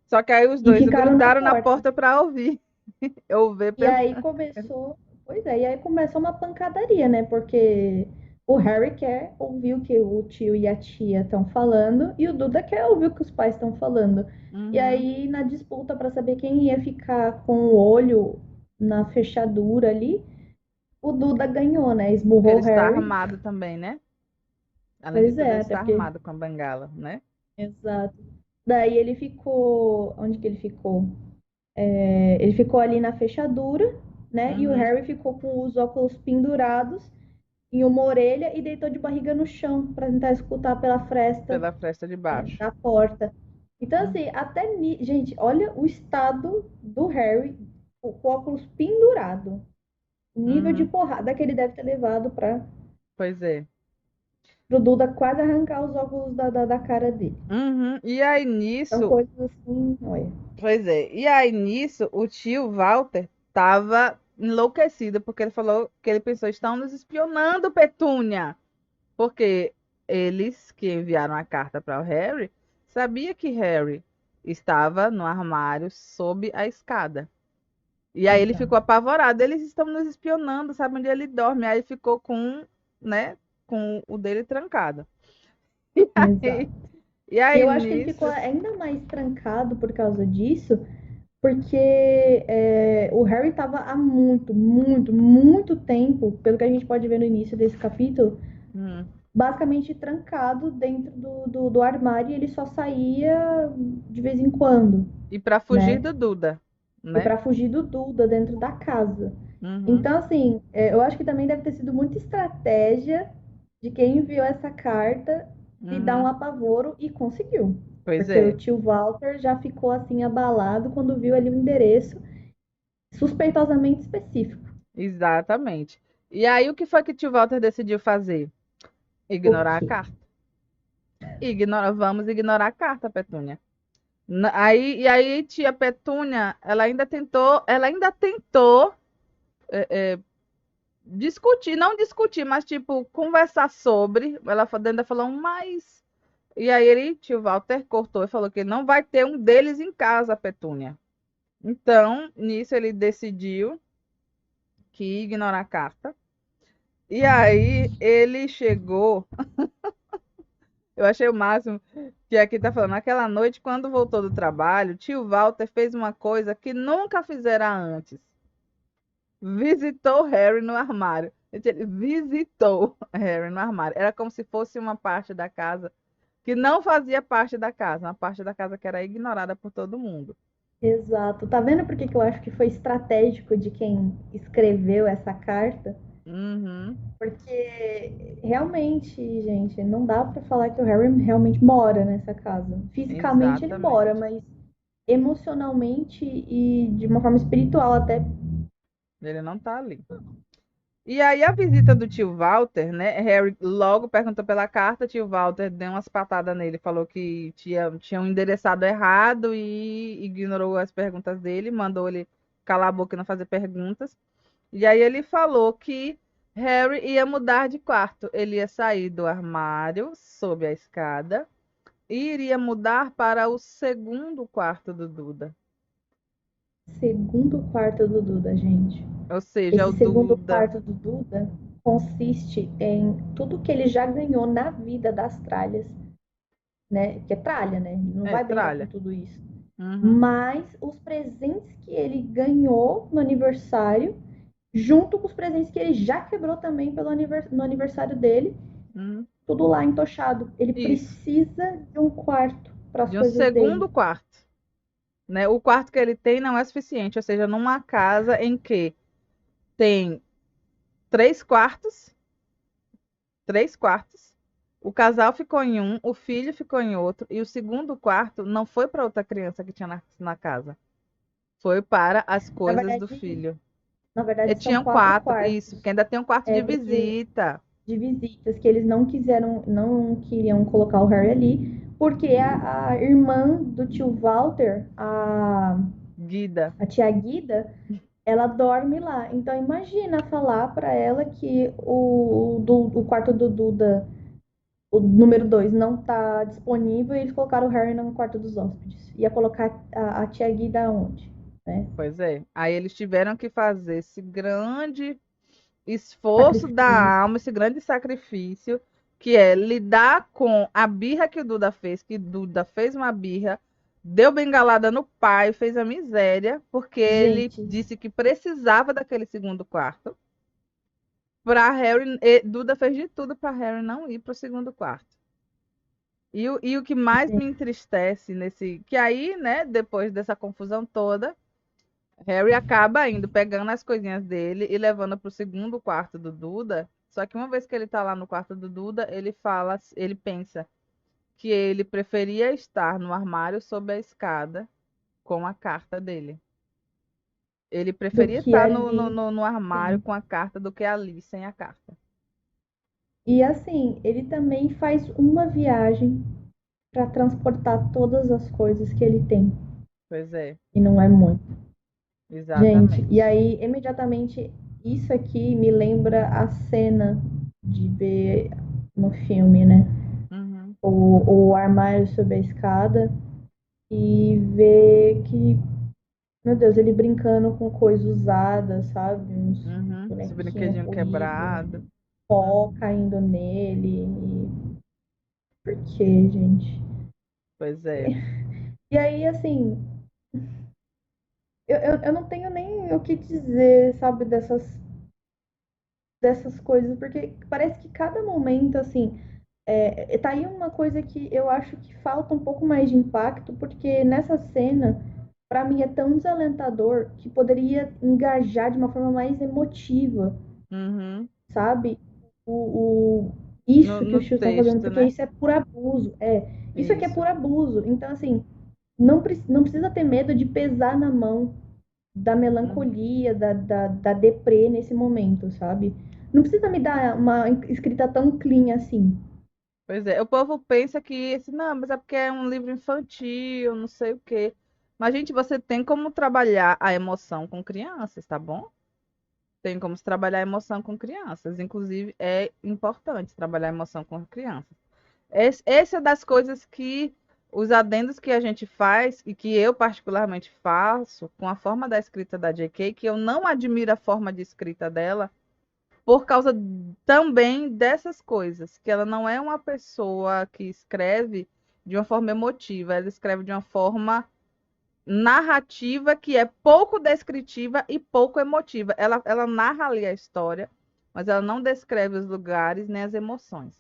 Speaker 1: Só que aí os
Speaker 2: E
Speaker 1: dois
Speaker 2: ficaram na
Speaker 1: grudaram na
Speaker 2: porta.
Speaker 1: porta para ouvir. Eu ver
Speaker 2: E
Speaker 1: pelo.
Speaker 2: aí começou. Pois é, e aí começou uma pancadaria, né? Porque o Harry quer ouvir o que o tio e a tia estão falando, e o Duda quer ouvir o que os pais estão falando. E
Speaker 1: Uhum.
Speaker 2: aí, na disputa para saber quem ia ficar com o olho na fechadura ali, o Duda ganhou, né?
Speaker 1: Porque ele
Speaker 2: Esmurrou o
Speaker 1: está
Speaker 2: Harry.
Speaker 1: armado também, né? Além de
Speaker 2: Pois
Speaker 1: tudo,
Speaker 2: é,
Speaker 1: ele
Speaker 2: até
Speaker 1: está
Speaker 2: porque.
Speaker 1: armado com a bengala, né?
Speaker 2: Exato. Daí ele ficou. Onde que ele ficou? Ele ficou ali na fechadura, né? E o
Speaker 1: Uhum.
Speaker 2: Harry ficou com os óculos pendurados em uma orelha e deitou de barriga no chão para tentar escutar pela fresta
Speaker 1: Pela fresta de baixo.
Speaker 2: da porta. Então,
Speaker 1: Uhum.
Speaker 2: assim, gente, olha o estado do Harry com o óculos pendurado. O nível de
Speaker 1: Uhum.
Speaker 2: porrada que ele deve ter levado para
Speaker 1: Pois é.
Speaker 2: o Duda quase arrancar os óculos da cara dele.
Speaker 1: Uhum. E aí
Speaker 2: São
Speaker 1: nisso,
Speaker 2: coisas assim, olha.
Speaker 1: pois é. E aí nisso, o tio Walter tava enlouquecido porque ele falou que ele pensou, estão nos espionando, Petúnia. Porque eles que enviaram a carta para o Harry sabia que Harry estava no armário sob a escada. E aí ele ficou
Speaker 2: Exato.
Speaker 1: apavorado. Eles estão nos espionando, sabe onde ele dorme? Aí ficou né, com o dele trancado.
Speaker 2: Exato.
Speaker 1: E
Speaker 2: E
Speaker 1: aí
Speaker 2: eu acho que ele ficou
Speaker 1: nisso,
Speaker 2: ainda mais trancado por causa disso, porque o Harry estava há muito, muito, muito tempo, pelo que a gente pode ver no início desse capítulo,
Speaker 1: hum,
Speaker 2: basicamente trancado dentro do armário e ele só saía de vez em quando,
Speaker 1: e para fugir
Speaker 2: né?
Speaker 1: do Duda,
Speaker 2: E
Speaker 1: né?
Speaker 2: para fugir do Duda dentro da casa.
Speaker 1: Uhum,
Speaker 2: Então, assim, eu acho que também deve ter sido muita estratégia de quem enviou essa carta de dar um
Speaker 1: uhum.
Speaker 2: apavoro e conseguiu.
Speaker 1: Pois
Speaker 2: Porque o
Speaker 1: é,
Speaker 2: tio Walter já ficou assim abalado quando viu ali o endereço suspeitosamente específico.
Speaker 1: exatamente. E aí o que foi que tio Walter decidiu fazer?
Speaker 2: O
Speaker 1: Ignorar a
Speaker 2: quê?
Speaker 1: carta. Vamos ignorar a carta, Petúnia. E aí, tia Petúnia, ela ainda tentou discutir, não discutir, mas tipo, conversar sobre. Ela ainda falou, mas. E aí tio Walter, cortou e falou que não vai ter um deles em casa, Petúnia. Então, nisso ele decidiu que ia ignorar a carta. E aí ele chegou, eu achei o máximo que aqui tá falando, naquela noite, quando voltou do trabalho, tio Walter fez uma coisa que nunca fizera antes. Visitou Harry no armário. Gente, ele visitou Harry no armário. Era como se fosse uma parte da casa que não fazia parte da casa, uma parte da casa que era ignorada por todo mundo.
Speaker 2: Exato. Tá vendo por que que eu acho que foi estratégico de quem escreveu essa carta?
Speaker 1: Uhum,
Speaker 2: Porque realmente, gente, não dá pra falar que o Harry realmente mora nessa casa. Fisicamente ele mora,
Speaker 1: exatamente.
Speaker 2: mas emocionalmente e de uma forma espiritual até.
Speaker 1: Ele não tá ali. E aí a visita do tio Walter, né? Harry logo perguntou pela carta, tio Walter deu umas patadas nele, falou que tinham endereçado errado e ignorou as perguntas dele, mandou ele calar a boca e não fazer perguntas. E aí ele falou que Harry ia mudar de quarto. Ele ia sair do armário sob a escada e iria mudar para o segundo quarto do Duda.
Speaker 2: Segundo quarto do Duda, gente.
Speaker 1: Ou seja,
Speaker 2: Esse
Speaker 1: o
Speaker 2: segundo
Speaker 1: Duda
Speaker 2: quarto do Duda consiste em tudo que ele já ganhou na vida das tralhas, né? Que é tralha, né? Ele não
Speaker 1: é
Speaker 2: vai brincar com
Speaker 1: tralha.
Speaker 2: tudo isso.
Speaker 1: Uhum,
Speaker 2: Mas os presentes que ele ganhou no aniversário, junto com os presentes que ele já quebrou também no aniversário dele,
Speaker 1: uhum.
Speaker 2: tudo lá entochado. Ele
Speaker 1: Isso.
Speaker 2: precisa de um quarto para as
Speaker 1: De um
Speaker 2: coisas dele.
Speaker 1: segundo quarto, né? O quarto que ele tem não é suficiente, ou seja, numa casa em que tem três quartos, três quartos, o casal ficou em um, o filho ficou em outro, e o segundo quarto não foi para outra criança que tinha na casa, foi para as
Speaker 2: Na
Speaker 1: coisas do
Speaker 2: verdade,
Speaker 1: filho.
Speaker 2: na
Speaker 1: E
Speaker 2: verdade são
Speaker 1: tinham
Speaker 2: quatro
Speaker 1: quatro, isso, porque
Speaker 2: quartos.
Speaker 1: ainda tem um quarto
Speaker 2: É
Speaker 1: de
Speaker 2: porque
Speaker 1: visita.
Speaker 2: de visitas que eles não queriam colocar o Harry ali, porque a irmã do tio Walter,
Speaker 1: Guida.
Speaker 2: a tia Guida, ela dorme lá. Então imagina falar para ela que o quarto do Duda, o número 2 não tá disponível e eles colocaram o Harry no quarto dos hóspedes. Ia colocar a tia Guida onde, né?
Speaker 1: Pois é. Aí eles tiveram que fazer esse grande esforço da
Speaker 2: Sacrifício.
Speaker 1: alma, esse grande sacrifício, que é lidar com a birra que o Duda fez, que Duda fez uma birra, deu bengalada no pai, fez a miséria, porque ele
Speaker 2: Gente,
Speaker 1: disse que precisava daquele segundo quarto. Para Harry, Duda fez de tudo para Harry não ir para o segundo quarto. E o que mais me entristece nesse. Que aí, né, depois dessa confusão toda, Harry acaba indo, pegando as coisinhas dele e levando para o segundo quarto do Duda. Só que uma vez que ele tá lá no quarto do Duda, ele fala, ele pensa que ele preferia estar no armário sob a escada com a carta dele. Ele
Speaker 2: do
Speaker 1: preferia
Speaker 2: que
Speaker 1: estar
Speaker 2: ali.
Speaker 1: no armário
Speaker 2: Sim.
Speaker 1: com a carta do que ali sem a carta.
Speaker 2: E assim, ele também faz uma viagem para transportar todas as coisas que ele tem.
Speaker 1: Pois é,
Speaker 2: E não é muito. Gente, e
Speaker 1: exatamente.
Speaker 2: aí, imediatamente, isso aqui me lembra a cena de ver no filme, né?
Speaker 1: Uhum,
Speaker 2: O armário sob a escada e ver que, meu Deus, ele brincando com coisa usada, sabe? Uns
Speaker 1: uhum. Esse
Speaker 2: bonequinho
Speaker 1: brinquedinho
Speaker 2: ruído,
Speaker 1: quebrado.
Speaker 2: pó
Speaker 1: Uhum,
Speaker 2: caindo nele. Por quê, gente?
Speaker 1: pois é.
Speaker 2: E aí, assim, eu não tenho nem o que dizer, sabe, dessas coisas, porque parece que cada momento, assim, tá aí uma coisa que eu acho que falta um pouco mais de impacto, porque nessa cena, pra mim, é tão desalentador que poderia engajar de uma forma mais emotiva,
Speaker 1: Uhum.
Speaker 2: sabe? O,
Speaker 1: No,
Speaker 2: isso que
Speaker 1: no
Speaker 2: os tios estão fazendo,
Speaker 1: texto,
Speaker 2: porque
Speaker 1: né?
Speaker 2: isso é por abuso. Isso aqui é
Speaker 1: Isso.
Speaker 2: por abuso. Então, assim, não precisa ter medo de pesar na mão da
Speaker 1: Uhum.
Speaker 2: melancolia, da deprê nesse momento, sabe? Não precisa me dar uma escrita tão clean assim.
Speaker 1: Pois é, o povo pensa que esse, não, mas é porque é um livro infantil, não sei o quê. Mas, gente, você tem como trabalhar a emoção com crianças, tá bom? Tem como se trabalhar a emoção com crianças. Inclusive, é importante trabalhar a emoção com crianças. Essa é das coisas que os adendos que a gente faz e que eu particularmente faço com a forma da escrita da J.K., que eu não admiro a forma de escrita dela, por causa também dessas coisas, que ela não é uma pessoa que escreve de uma forma emotiva, ela escreve de uma forma narrativa que é pouco descritiva e pouco emotiva. Ela narra ali a história, mas ela não descreve os lugares nem as emoções.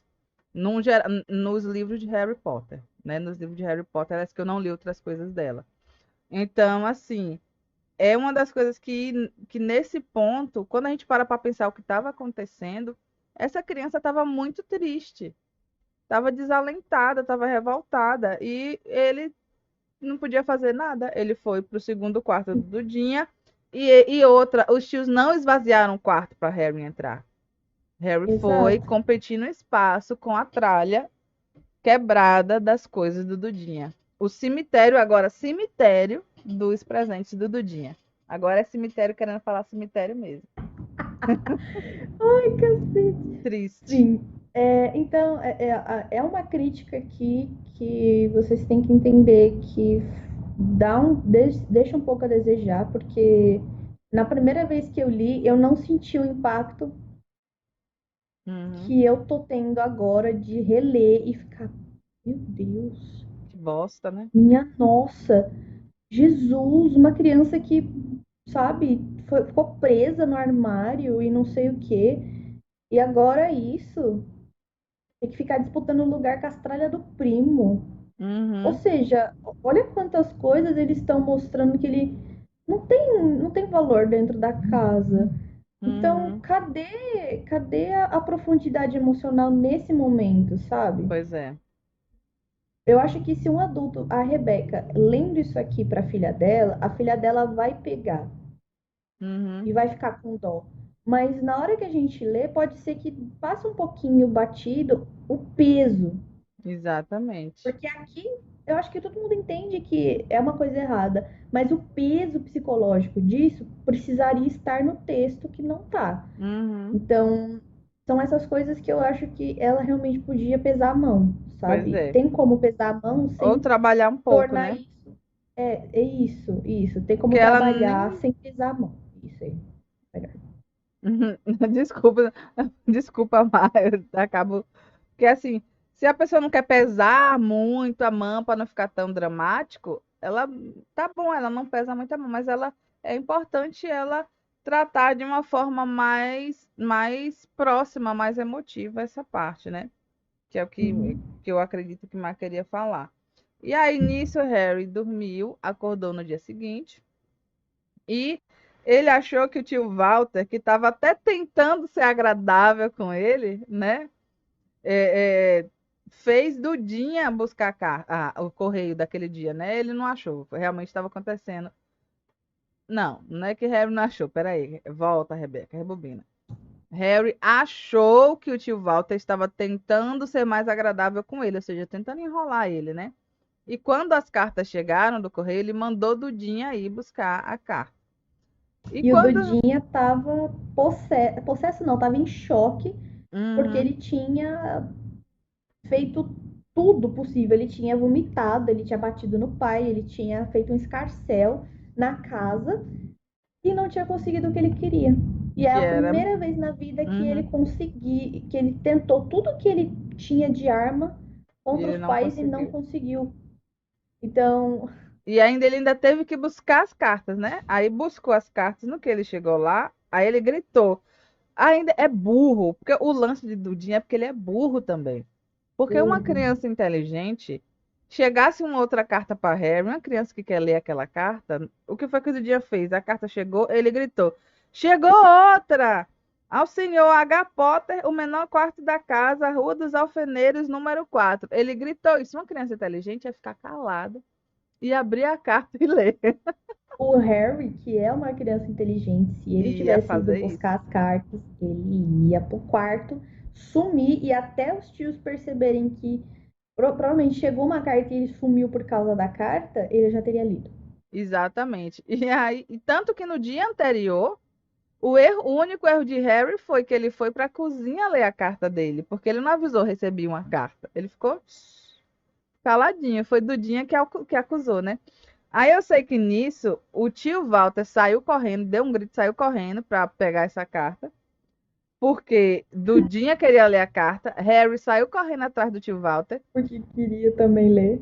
Speaker 1: Nos livros de Harry Potter, né? Nos livros de Harry Potter, parece que eu não li outras coisas dela. Então, assim, é uma das coisas que nesse ponto, quando a gente para pensar o que estava acontecendo, essa criança estava muito triste, estava desalentada, estava revoltada, e ele não podia fazer nada. Ele foi para o segundo quarto do Dudinha, e outra, os tios não esvaziaram o quarto para Harry entrar. Harry foi
Speaker 2: Exato.
Speaker 1: competir no espaço com a tralha quebrada das coisas do Dudinha. O cemitério, agora cemitério dos presentes do Dudinha. Agora é cemitério querendo falar cemitério mesmo.
Speaker 2: Ai, cacete.
Speaker 1: Triste.
Speaker 2: Sim. Então, é uma crítica aqui que vocês têm que entender que deixa um pouco a desejar, porque na primeira vez que eu li, eu não senti o impacto
Speaker 1: Uhum.
Speaker 2: que eu tô tendo agora de reler e ficar, meu Deus,
Speaker 1: Que bosta, né?
Speaker 2: minha nossa, Jesus, uma criança que, sabe, ficou presa no armário e não sei o quê. E agora isso, tem que ficar disputando o lugar com as tralhas do primo. Ou
Speaker 1: Uhum.
Speaker 2: seja, olha quantas coisas eles estão mostrando que ele não tem valor dentro da casa. Então,
Speaker 1: Uhum.
Speaker 2: cadê a profundidade emocional nesse momento, sabe?
Speaker 1: Pois é.
Speaker 2: Eu acho que se um adulto, a Rebeca, lendo isso aqui para a filha dela vai pegar
Speaker 1: Uhum.
Speaker 2: e vai ficar com dó. Mas na hora que a gente lê, pode ser que passe um pouquinho batido o peso.
Speaker 1: Exatamente.
Speaker 2: Porque aqui eu acho que todo mundo entende que é uma coisa errada, mas o peso psicológico disso precisaria estar no texto que não tá.
Speaker 1: Uhum.
Speaker 2: Então, são essas coisas que eu acho que ela realmente podia pesar a mão,
Speaker 1: Pois
Speaker 2: sabe?
Speaker 1: é.
Speaker 2: Tem como pesar a mão
Speaker 1: Ou
Speaker 2: sem
Speaker 1: trabalhar um pouco,
Speaker 2: tornar
Speaker 1: né?
Speaker 2: isso. É isso, isso. Tem
Speaker 1: Porque
Speaker 2: como
Speaker 1: ela
Speaker 2: trabalhar
Speaker 1: nem.
Speaker 2: sem pesar a mão. Isso aí. Melhor.
Speaker 1: Desculpa, desculpa, mas eu acabo. Porque assim, se a pessoa não quer pesar muito a mão para não ficar tão dramático, ela tá bom, ela não pesa muito a mão, mas ela é importante ela tratar de uma forma mais próxima, mais emotiva essa parte, né? Que é o
Speaker 2: Uhum.
Speaker 1: que eu acredito que Mar queria falar. E aí, nisso, Harry dormiu, acordou no dia seguinte e ele achou que o tio Walter, que estava até tentando ser agradável com ele, né? é, é, fez Dudinha buscar o correio daquele dia, né? Ele não achou, realmente estava acontecendo. Não, não é que Harry não achou, peraí, volta, Rebeca, rebobina. Harry achou que o tio Walter estava tentando ser mais agradável com ele, ou seja, tentando enrolar ele, né? E quando as cartas chegaram do correio, ele mandou Dudinha ir buscar a carta. E
Speaker 2: E o
Speaker 1: quando.
Speaker 2: Dudinha tava possesso não, tava em choque, porque
Speaker 1: Uhum,
Speaker 2: ele tinha feito tudo possível. Ele tinha vomitado, ele tinha batido no pai, ele tinha feito um escarcéu na casa e não tinha conseguido o que ele queria. E é
Speaker 1: que
Speaker 2: a
Speaker 1: era.
Speaker 2: primeira vez na vida que ele
Speaker 1: Uhum,
Speaker 2: conseguiu, que ele tentou tudo que ele tinha de arma
Speaker 1: e
Speaker 2: contra
Speaker 1: ele
Speaker 2: os
Speaker 1: não
Speaker 2: pais e não
Speaker 1: conseguiu.
Speaker 2: conseguiu. Então,
Speaker 1: E ainda ele ainda teve que buscar as cartas, né? Aí buscou as cartas, no que ele chegou lá, aí ele gritou. Ainda é burro, porque o lance de Dudinha é porque ele é burro também. Porque uma
Speaker 2: burro.
Speaker 1: criança inteligente, chegasse uma outra carta para Harry, uma criança que quer ler aquela carta, o que foi que o Dudinha fez? A carta chegou, ele gritou: Chegou outra! Ao senhor H. Potter, o menor quarto da casa, Rua dos Alfeneiros, número 4. Ele gritou isso. Uma criança inteligente ia ficar calada e abrir a carta e ler.
Speaker 2: O Harry, que é uma criança inteligente, se ele
Speaker 1: E ia
Speaker 2: tivesse ido
Speaker 1: fazer isso.
Speaker 2: buscar as cartas, ele ia pro quarto, sumir e até os tios perceberem que provavelmente chegou uma carta e ele sumiu por causa da carta, ele já teria lido.
Speaker 1: Exatamente. E aí, e tanto que no dia anterior, o único erro de Harry foi que ele foi para a cozinha ler a carta dele, porque ele não avisou recebi uma carta. Ele ficou caladinho. Foi Dudinha que acusou, né? Aí eu sei que nisso o tio Walter saiu correndo, deu um grito, saiu correndo para pegar essa carta, porque Dudinha queria ler a carta. Harry saiu correndo atrás do tio Walter.
Speaker 2: Porque queria também ler.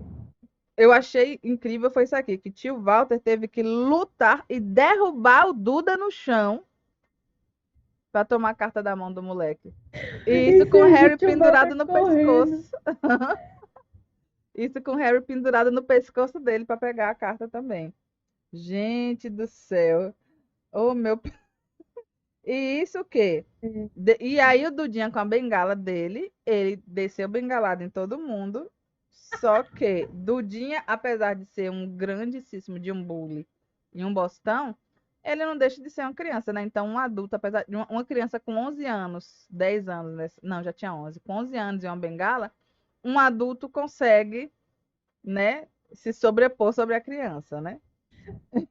Speaker 1: Eu achei incrível foi isso aqui, que tio Walter teve que lutar e derrubar o Duda no chão para tomar a carta da mão do moleque. E isso
Speaker 2: E
Speaker 1: com o
Speaker 2: seja o
Speaker 1: Harry
Speaker 2: tio
Speaker 1: pendurado
Speaker 2: Walter
Speaker 1: no
Speaker 2: correndo.
Speaker 1: pescoço. Isso com o Harry pendurado no pescoço dele para pegar a carta também. Gente do céu. Ô, meu. E isso o quê?
Speaker 2: É.
Speaker 1: E aí o Dudinha com a bengala dele, ele desceu bengalado em todo mundo. Só que Dudinha, apesar de ser um grandíssimo de um bully e um bostão, ele não deixa de ser uma criança, né? Então, um adulto, apesar de uma criança com 11 anos, 10 anos, né? Não, já tinha 11, com 11 anos e uma bengala, um adulto consegue, né, se sobrepor sobre a criança, né?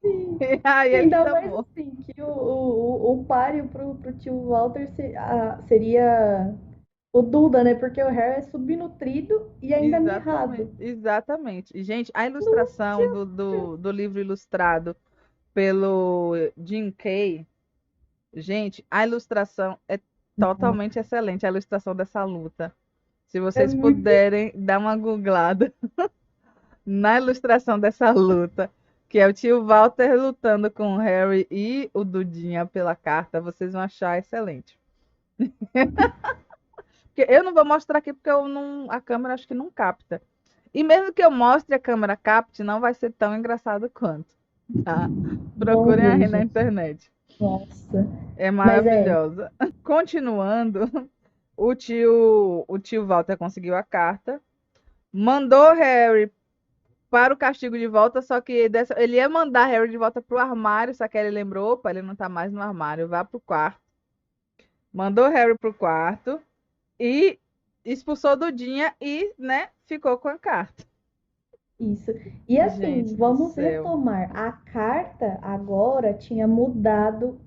Speaker 2: Sim.
Speaker 1: E aí ele
Speaker 2: Ainda mais
Speaker 1: chamou.
Speaker 2: assim, que o páreo pro tio Walter seria o Duda, né? Porque o Harry é subnutrido e ainda
Speaker 1: Exatamente,
Speaker 2: mirrado.
Speaker 1: exatamente. E, gente, a
Speaker 2: Não
Speaker 1: ilustração
Speaker 2: tinha.
Speaker 1: do livro ilustrado pelo Jim Kay, gente, a ilustração é totalmente excelente, a ilustração dessa luta. Se
Speaker 2: É
Speaker 1: vocês
Speaker 2: muito.
Speaker 1: puderem dar uma googlada na ilustração dessa luta, que é o tio Walter lutando com o Harry e o Dudinha pela carta, vocês vão achar excelente. Porque eu não vou mostrar aqui porque eu não, a câmera acho que não capta. E mesmo que eu mostre a câmera capte, não vai ser tão engraçado quanto, tá?
Speaker 2: Vamos
Speaker 1: Procurem
Speaker 2: ver,
Speaker 1: aí na
Speaker 2: gente.
Speaker 1: internet.
Speaker 2: Nossa.
Speaker 1: É
Speaker 2: Mas é.
Speaker 1: maravilhosa. Continuando, o tio Walter conseguiu a carta, mandou Harry para o castigo de volta, só que ele ia mandar Harry de volta pro armário, só que ele lembrou, opa, ele não tá mais no armário, vá pro quarto. Mandou Harry pro quarto e expulsou Dudinha e, né, ficou com a carta.
Speaker 2: Isso. E assim,
Speaker 1: Gente do
Speaker 2: vamos
Speaker 1: céu.
Speaker 2: retomar. A carta agora tinha mudado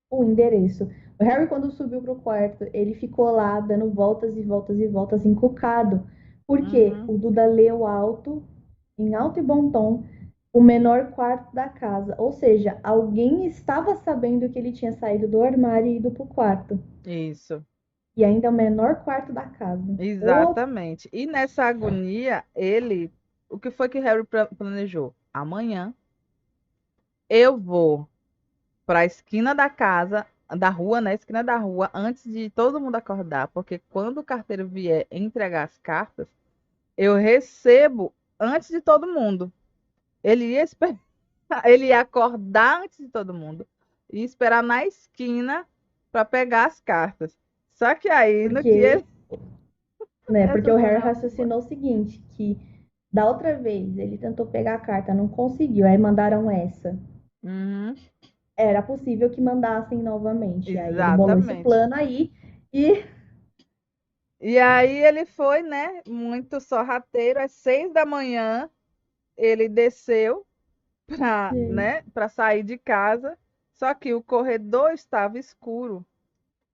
Speaker 2: o endereço. O Harry, quando subiu para o quarto, ele ficou lá dando voltas e voltas e voltas, encucado. Porque
Speaker 1: Uhum.
Speaker 2: o Duda leu alto, em alto e bom tom, o menor quarto da casa. Ou seja, alguém estava sabendo que ele tinha saído do armário e ido para o quarto.
Speaker 1: Isso,
Speaker 2: E ainda é o menor quarto da casa. Ô,
Speaker 1: exatamente. E nessa agonia, o que foi que Harry planejou? Amanhã eu vou para a esquina da casa, da rua, né? Esquina da rua, antes de todo mundo acordar, porque quando o carteiro vier entregar as cartas, eu recebo antes de todo mundo. Ele ia esperar, ele ia acordar antes de todo mundo e esperar na esquina para pegar as cartas. Só que aí, no que
Speaker 2: porque
Speaker 1: ele.
Speaker 2: né? Porque
Speaker 1: Essa
Speaker 2: o
Speaker 1: cena
Speaker 2: Harry
Speaker 1: é muito boa.
Speaker 2: raciocinou o seguinte, que da outra vez ele tentou pegar a carta, não conseguiu, aí mandaram essa.
Speaker 1: Uhum,
Speaker 2: Era possível que mandassem novamente. Aí ele bolou esse
Speaker 1: exatamente.
Speaker 2: plano aí e
Speaker 1: E aí ele foi, né, muito sorrateiro, às 6 da manhã ele desceu para, né, para sair de casa, só que o corredor estava escuro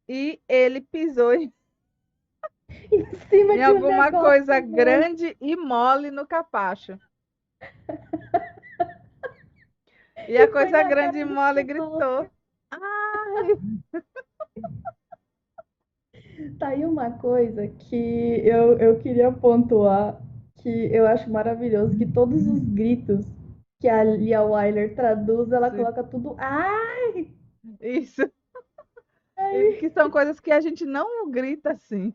Speaker 1: e ele pisou em
Speaker 2: em cima
Speaker 1: em
Speaker 2: de um
Speaker 1: alguma coisa
Speaker 2: negócio mole.
Speaker 1: grande e mole no capacho. E a
Speaker 2: E foi
Speaker 1: coisa
Speaker 2: na
Speaker 1: grande e
Speaker 2: cara do
Speaker 1: mole
Speaker 2: tio
Speaker 1: gritou:
Speaker 2: Walter.
Speaker 1: Ai!
Speaker 2: Tá aí uma coisa que eu queria pontuar, que eu acho maravilhoso, que todos os gritos que a Lia Wyler traduz, ela coloca tudo. Ai!
Speaker 1: Isso, que
Speaker 2: Ai!
Speaker 1: são coisas que a gente não grita assim.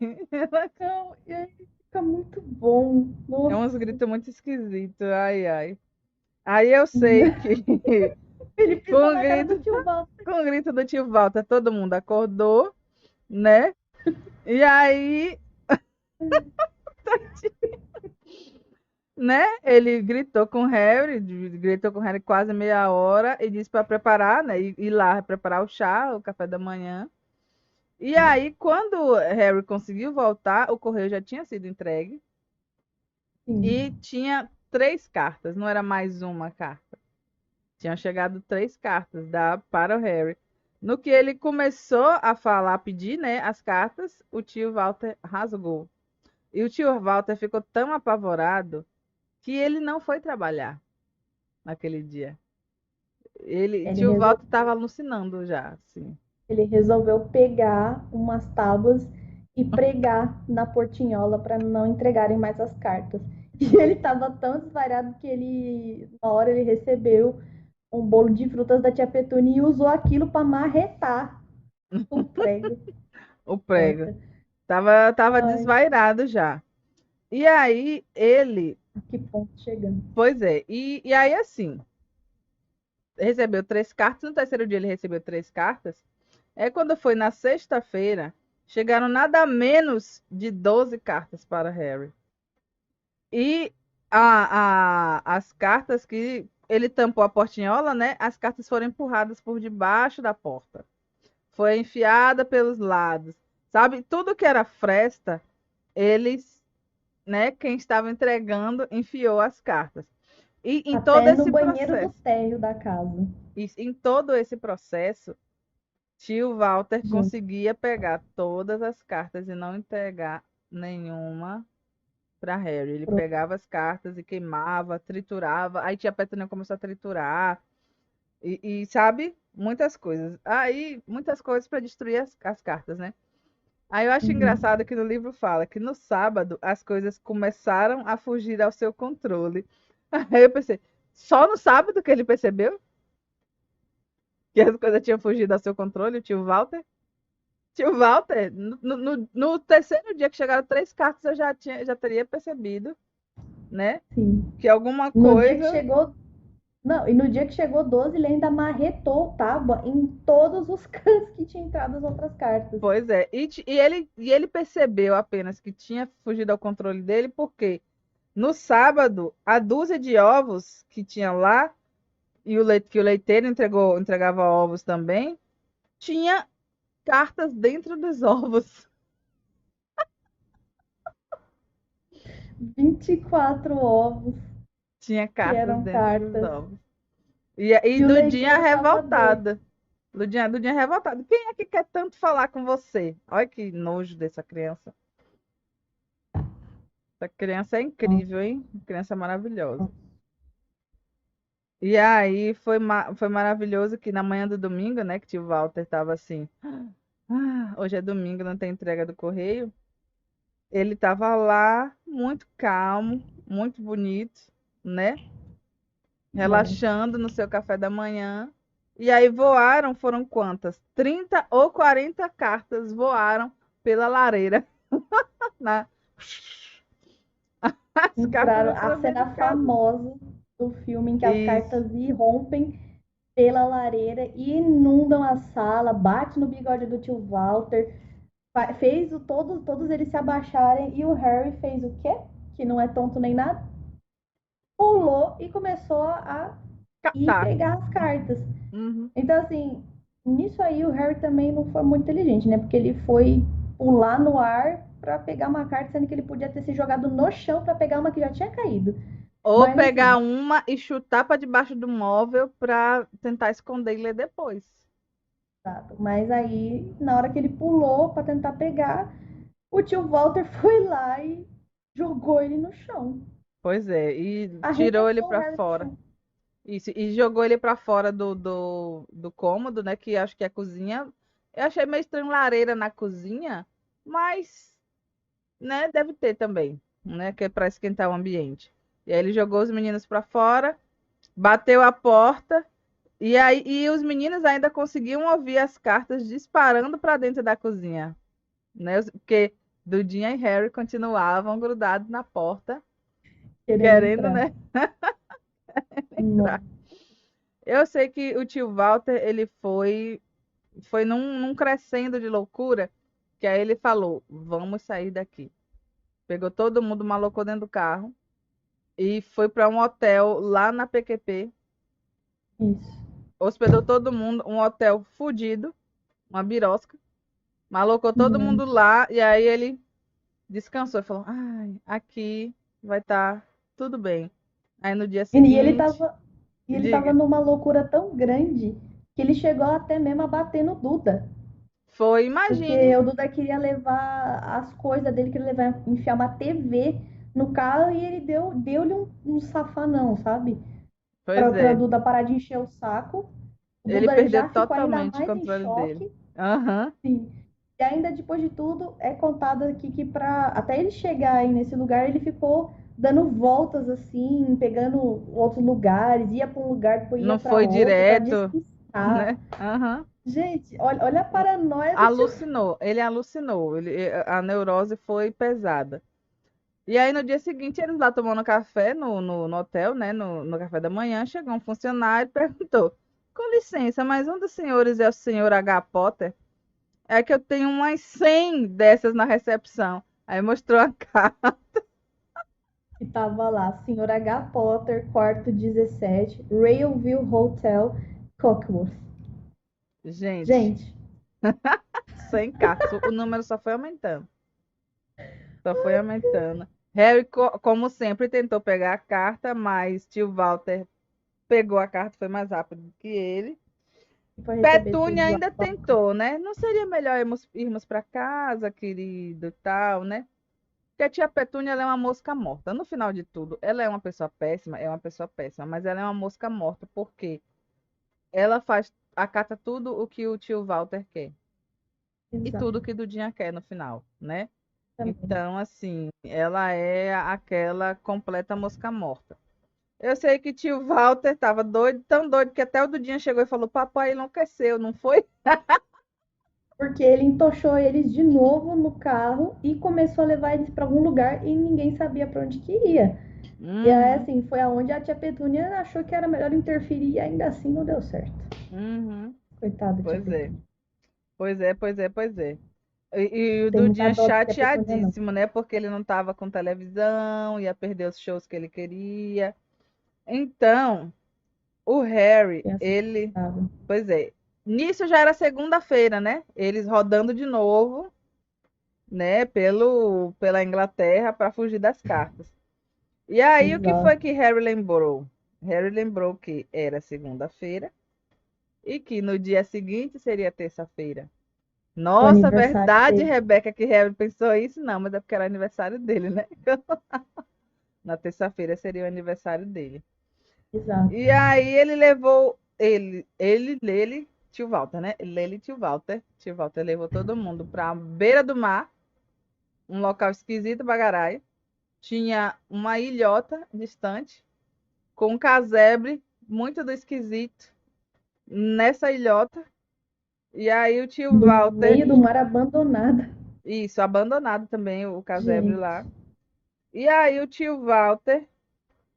Speaker 2: Não, e aí fica muito bom.
Speaker 1: É uns
Speaker 2: Nossa.
Speaker 1: gritos muito esquisitos, ai, ai. Aí eu sei que
Speaker 2: Ele
Speaker 1: com
Speaker 2: pisou
Speaker 1: o
Speaker 2: na cara do
Speaker 1: grito,
Speaker 2: tio Walter.
Speaker 1: com o grito do tio Walter, todo mundo acordou, né? E aí, né? Ele gritou com o Harry quase meia hora e disse para preparar, né? Ir lá preparar o chá, o café da manhã. E aí, quando Harry conseguiu voltar, o correio já tinha sido entregue e
Speaker 2: Sim.
Speaker 1: tinha 3 cartas, não era mais uma carta. Tinham chegado 3 cartas para o Harry. No que ele começou a falar, a pedir, né, as cartas, o tio Walter rasgou. E o tio Walter ficou tão apavorado que ele não foi trabalhar naquele dia.
Speaker 2: Ele
Speaker 1: Tio Walter
Speaker 2: resolveu,
Speaker 1: estava alucinando já, assim.
Speaker 2: ele resolveu pegar umas tábuas e pregar na portinhola para não entregarem mais as cartas. E ele estava tão desvairado que uma hora ele recebeu um bolo de frutas da tia Petúnia e usou aquilo para marretar o prego
Speaker 1: O
Speaker 2: na
Speaker 1: prego.
Speaker 2: porta.
Speaker 1: Tava
Speaker 2: Ai,
Speaker 1: desvairado já. E aí ele,
Speaker 2: a que ponto chegamos?
Speaker 1: pois é, e aí assim, recebeu 3 cartas, no terceiro dia ele recebeu 3 cartas. É quando foi na sexta-feira, chegaram nada menos de 12 cartas para Harry. E as cartas que ele tampou a portinhola, né? As cartas foram empurradas por debaixo da porta. Foi enfiada pelos lados. Sabe? Tudo que era fresta, eles, né? Quem estava entregando, enfiou as cartas. E em todo
Speaker 2: Até no
Speaker 1: esse
Speaker 2: banheiro do
Speaker 1: processo,
Speaker 2: térreo da casa.
Speaker 1: tio Walter
Speaker 2: Gente,
Speaker 1: conseguia pegar todas as cartas e não entregar nenhuma para Harry. Ele
Speaker 2: pro-
Speaker 1: pegava as cartas e queimava, triturava. Aí tia Petronila começou a triturar. Sabe, muitas coisas. Aí, muitas coisas para destruir as cartas, né? Aí eu acho
Speaker 2: Uhum.
Speaker 1: engraçado que no livro fala que no sábado as coisas começaram a fugir ao seu controle. Aí eu pensei, só no sábado que ele percebeu que as coisas tinham fugido ao seu controle, o tio Walter? Tio Walter, no terceiro dia que chegaram 3 cartas, eu já teria percebido, né?
Speaker 2: Sim.
Speaker 1: Que alguma
Speaker 2: No dia que
Speaker 1: coisa.
Speaker 2: chegou. Não, e no dia que chegou 12 ele ainda marretou tábua em todos os cantos que tinha entrado as outras cartas.
Speaker 1: Pois é. E ele percebeu apenas que tinha fugido ao controle dele, porque no sábado, a dúzia de ovos que tinha lá, e que o leiteiro entregava ovos também, tinha cartas dentro dos ovos.
Speaker 2: 24 ovos
Speaker 1: Tinha
Speaker 2: que
Speaker 1: cartas
Speaker 2: eram
Speaker 1: dentro dos
Speaker 2: cartas.
Speaker 1: ovos. E
Speaker 2: E o
Speaker 1: Dudinha
Speaker 2: leiteiro tava doido.
Speaker 1: revoltada. Dudinha revoltada. Quem é que quer tanto falar com você? Olha que nojo dessa criança. Essa criança é incrível, hein? Criança maravilhosa. E aí foi maravilhoso que na manhã do domingo, né, que tio Walter tava assim, hoje é domingo, não tem entrega do correio. Ele tava lá, muito calmo, muito bonito, né?
Speaker 2: Bom,
Speaker 1: Relaxando no seu café da manhã. E aí voaram, foram quantas? 30 ou 40 cartas voaram pela lareira. Na... As cartas
Speaker 2: entraram a
Speaker 1: entraram dentro de
Speaker 2: cena
Speaker 1: casa.
Speaker 2: famosa do filme em que as
Speaker 1: Isso.
Speaker 2: cartas irrompem pela lareira e inundam a sala, bate no bigode do tio Walter, fez todos eles se abaixarem e o Harry fez o quê? Que não é tonto nem nada, pulou e começou a ir
Speaker 1: Catar.
Speaker 2: pegar as cartas.
Speaker 1: Uhum.
Speaker 2: Então, assim, nisso aí o Harry também não foi muito inteligente, né? Porque ele foi pular no ar para pegar uma carta, sendo que ele podia ter se jogado no chão para pegar uma que já tinha caído.
Speaker 1: Ou
Speaker 2: Mas,
Speaker 1: pegar
Speaker 2: assim,
Speaker 1: uma e chutar para debaixo do móvel para tentar esconder e ler depois.
Speaker 2: mas aí, na hora que ele pulou para tentar pegar, o tio Walter foi lá e jogou ele no chão.
Speaker 1: Pois é, e tirou ele
Speaker 2: Arremessou o
Speaker 1: para
Speaker 2: Harry pro
Speaker 1: fora.
Speaker 2: chão.
Speaker 1: Isso, e jogou ele para fora do cômodo, né? Que acho que é a cozinha. Eu achei meio estranho lareira na cozinha, mas, né, deve ter também, né? Que é para esquentar o ambiente. E aí ele jogou os meninos para fora, bateu a porta, e os meninos ainda conseguiam ouvir as cartas disparando para dentro da cozinha, né? Porque Dudinha e Harry continuavam grudados na porta,
Speaker 2: Querendo
Speaker 1: querendo,
Speaker 2: entrar.
Speaker 1: né,
Speaker 2: Não.
Speaker 1: entrar. Eu sei que o tio Walter, ele foi num crescendo de loucura, que aí ele falou: vamos sair daqui. Pegou todo mundo, malocou dentro do carro e foi para um hotel lá na PQP,
Speaker 2: Isso.
Speaker 1: hospedou todo mundo, um hotel fudido, uma birosca, malocou todo mundo
Speaker 2: Muito.
Speaker 1: lá e aí ele descansou e falou: ai, aqui vai estar tudo bem. Aí no dia
Speaker 2: E ele
Speaker 1: seguinte,
Speaker 2: tava, e ele tava
Speaker 1: diga,
Speaker 2: numa loucura tão grande que ele chegou até mesmo a bater no Duda.
Speaker 1: foi,
Speaker 2: Porque
Speaker 1: imagine,
Speaker 2: o Duda queria levar as coisas dele, queria levar, enfiar uma TV no carro e ele deu-lhe um safanão, sabe?
Speaker 1: pois
Speaker 2: Pra
Speaker 1: é,
Speaker 2: Duda parar de encher o saco. O
Speaker 1: ele
Speaker 2: Duda
Speaker 1: perdeu
Speaker 2: já ficou ainda
Speaker 1: totalmente o
Speaker 2: mais em
Speaker 1: controle dele.
Speaker 2: choque.
Speaker 1: Aham.
Speaker 2: Sim. E ainda depois de tudo, é contado aqui que até ele chegar aí nesse lugar, ele ficou dando voltas assim, pegando outros lugares, ia para um lugar, depois ia
Speaker 1: Não
Speaker 2: para
Speaker 1: foi
Speaker 2: outro para
Speaker 1: direto,
Speaker 2: despistar.
Speaker 1: né? Aham.
Speaker 2: Gente, olha a paranoia do tio.
Speaker 1: Alucinou, ele alucinou, a neurose foi pesada. E aí no dia seguinte, eles lá tomando café no hotel, né? No café da manhã, chegou um funcionário e perguntou: Com licença, mas um dos senhores é o senhor H. Potter? É que eu tenho umas 100 dessas na recepção. Aí mostrou a cara.
Speaker 2: E tava lá, Sr. H. Potter, quarto 17, Railview Hotel, Cockworth.
Speaker 1: Gente,
Speaker 2: Gente,
Speaker 1: 100 cartas. O número só foi aumentando. Só foi aumentando. Harry, como sempre, tentou pegar a carta, mas tio Walter pegou a carta, foi mais rápido que ele.
Speaker 2: foi receber
Speaker 1: Petúnia
Speaker 2: tudo lá.
Speaker 1: ainda tentou, né? Não seria melhor irmos para casa, querido, tal, né? Porque a tia Petúnia, ela é uma mosca morta. No final de tudo, ela é uma pessoa péssima, mas ela é uma mosca morta porque ela acata tudo o que o tio Walter quer e tudo o que Dudinha quer no final, né?
Speaker 2: Exatamente.
Speaker 1: Então, assim, ela é aquela completa mosca morta. Eu sei que tio Walter estava doido, tão doido que até o Dudinha chegou e falou: Papai enlouqueceu, não foi?
Speaker 2: Porque ele entochou eles de novo no carro e começou a levar eles para algum lugar e ninguém sabia para onde que ia. E aí,
Speaker 1: Uhum,
Speaker 2: assim, foi aonde a tia Petúnia achou que era melhor interferir e ainda assim não deu certo.
Speaker 1: uhum.
Speaker 2: Coitada da tia
Speaker 1: Pois é,
Speaker 2: Petúnia.
Speaker 1: pois é, pois é, pois é. E o
Speaker 2: Tem muita
Speaker 1: Dudinha
Speaker 2: dó da tia Petúnia, não.
Speaker 1: chateadíssimo, né? Porque ele não estava com televisão, ia perder os shows que ele queria. Então, o Harry,
Speaker 2: Criança
Speaker 1: ele.
Speaker 2: saudável.
Speaker 1: Pois é. Nisso já era segunda-feira, né? Eles rodando de novo, né? Pela Inglaterra para fugir das cartas. E aí, o que foi
Speaker 2: Exato.
Speaker 1: que Harry lembrou? Harry lembrou que era segunda-feira e que no dia seguinte seria terça-feira.
Speaker 2: O
Speaker 1: Nossa,
Speaker 2: aniversário
Speaker 1: verdade,
Speaker 2: dele.
Speaker 1: Rebeca, que Harry pensou isso? Não, mas é porque era aniversário dele, né? Na terça-feira seria o aniversário dele.
Speaker 2: Exato.
Speaker 1: E aí ele levou tio Walter, né? Ele e tio Walter. Tio Walter levou todo mundo pra beira do mar, um local esquisito, bagarai. Tinha uma ilhota distante, com um casebre muito do esquisito nessa ilhota. E aí o tio
Speaker 2: No
Speaker 1: Walter,
Speaker 2: meio do mar abandonada.
Speaker 1: isso, abandonado também o casebre
Speaker 2: Gente,
Speaker 1: lá. E aí o tio Walter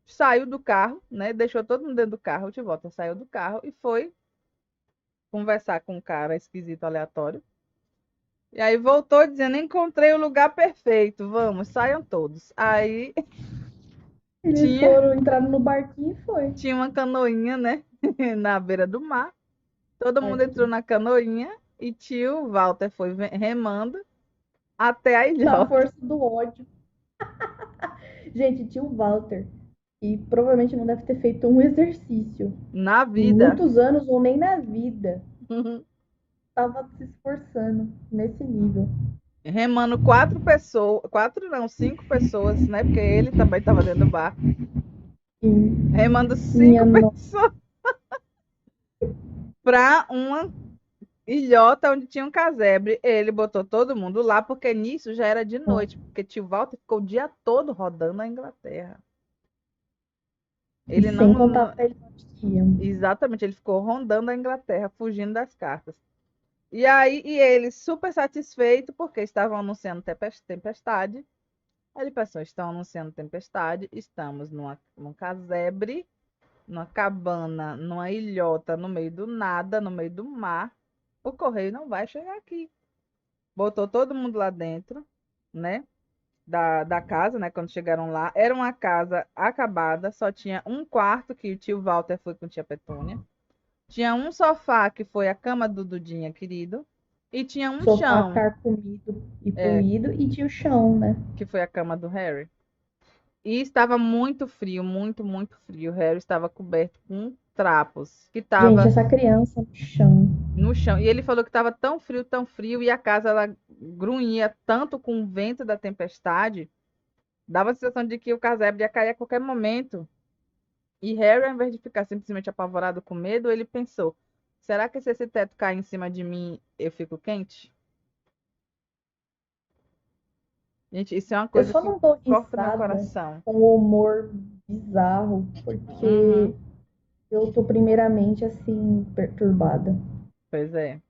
Speaker 1: saiu do carro, né? Deixou todo mundo dentro do carro. O tio Walter saiu do carro e foi conversar com um cara esquisito, aleatório. E aí voltou dizendo: Encontrei o lugar perfeito, vamos, saiam todos. Aí
Speaker 2: eles
Speaker 1: tinha,
Speaker 2: foram, entraram no barquinho e foi.
Speaker 1: tinha uma canoinha, né? Na beira do mar. Todo mundo entrou
Speaker 2: Barquinho.
Speaker 1: na canoinha e tio Walter foi remando até a
Speaker 2: Na
Speaker 1: ilhota.
Speaker 2: força do ódio. Gente, tinha o Walter. E provavelmente não deve ter feito um exercício
Speaker 1: Na
Speaker 2: em
Speaker 1: vida.
Speaker 2: muitos anos ou nem na vida. Tava se esforçando nesse nível.
Speaker 1: Remando quatro pessoas, quatro não, cinco pessoas, né? Porque ele também estava dentro do barco.
Speaker 2: E
Speaker 1: Remando
Speaker 2: minha
Speaker 1: cinco
Speaker 2: nossa,
Speaker 1: pessoas para uma ilhota onde tinha um casebre. Ele botou todo mundo lá, porque nisso já era de noite, porque tio Walter ficou o dia todo rodando a Inglaterra.
Speaker 2: e
Speaker 1: Ele
Speaker 2: sem contar
Speaker 1: não.
Speaker 2: pra eles onde que iam.
Speaker 1: Exatamente, ele ficou rondando a Inglaterra, fugindo das cartas. E aí, e ele super satisfeito, porque estavam anunciando tempestade. Aí ele pensou: estão anunciando tempestade, estamos num casebre, numa cabana, numa ilhota, no meio do nada, no meio do mar. O correio não vai chegar aqui. Botou todo mundo lá dentro, né? Da casa, né? Quando chegaram lá. Era uma casa acabada, só tinha um quarto que o tio Walter foi com a tia Petúnia. Tinha um sofá que foi a cama do Dudinha, querido. E tinha um
Speaker 2: Sofá
Speaker 1: chão,
Speaker 2: carcomido e
Speaker 1: é,
Speaker 2: poído e tinha o chão, né?
Speaker 1: que foi a cama do Harry. E estava muito frio, muito, muito frio. O Harry estava coberto com trapos, que
Speaker 2: Gente,
Speaker 1: estava
Speaker 2: essa criança no chão.
Speaker 1: no chão. E ele falou que estava tão frio, e a casa ela grunhia tanto com o vento da tempestade, dava a sensação de que o casebre ia cair a qualquer momento. E Harry, ao invés de ficar simplesmente apavorado com medo, ele pensou: será que se esse teto cair em cima de mim, eu fico quente? Gente, isso é uma
Speaker 2: Eu
Speaker 1: coisa
Speaker 2: só
Speaker 1: que
Speaker 2: não dou
Speaker 1: corta meu
Speaker 2: risada
Speaker 1: coração.
Speaker 2: com o humor bizarro, porque
Speaker 1: Uhum,
Speaker 2: eu tô primeiramente assim, perturbada.
Speaker 1: pois é,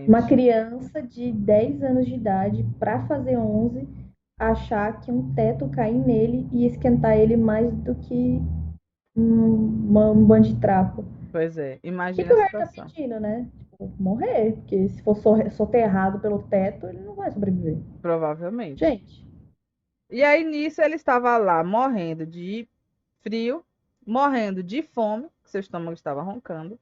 Speaker 2: Uma
Speaker 1: exatamente.
Speaker 2: criança de 10 anos de idade para fazer 11 achar que um teto cair nele e esquentar ele mais do que um bando de trapo.
Speaker 1: Pois é,
Speaker 2: O que
Speaker 1: imagina
Speaker 2: que
Speaker 1: a
Speaker 2: o Harry tá
Speaker 1: situação.
Speaker 2: pedindo, né? Tipo, morrer, porque se for soterrado pelo teto, ele não vai sobreviver.
Speaker 1: Provavelmente.
Speaker 2: Gente,
Speaker 1: E aí nisso ele estava lá morrendo de frio, morrendo de fome, seu estômago estava roncando.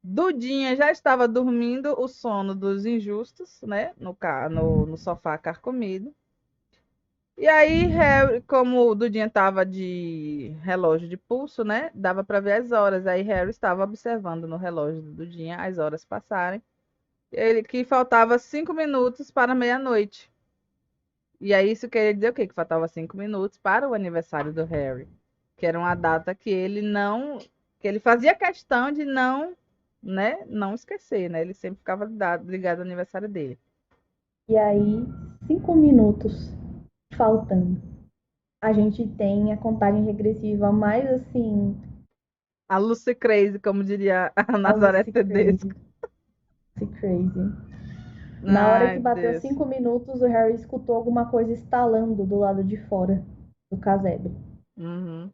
Speaker 1: Dudinha já estava dormindo o sono dos injustos, né? No sofá carcomido. E aí, Harry, como o Dudinha estava de relógio de pulso, né? Dava para ver as horas. Aí Harry estava observando no relógio do Dudinha as horas passarem. Ele que faltava 5 minutos para meia-noite. E aí isso queria dizer o quê? Que faltava 5 minutos para o aniversário do Harry, que era uma data que ele não, que ele fazia questão de não, né, não esquecer, né? Ele sempre ficava ligado ao aniversário dele.
Speaker 2: e aí, 5 minutos faltando. A gente tem a contagem regressiva mais assim,
Speaker 1: A Lucy Crazy, como diria a
Speaker 2: a
Speaker 1: Nazaré
Speaker 2: Lucy Crazy.
Speaker 1: Tedesco.
Speaker 2: Lucy Crazy. Na hora
Speaker 1: Ai,
Speaker 2: que bateu
Speaker 1: Deus.
Speaker 2: 5 minutos, o Harry escutou alguma coisa estalando do lado de fora do casebre.
Speaker 1: Uhum.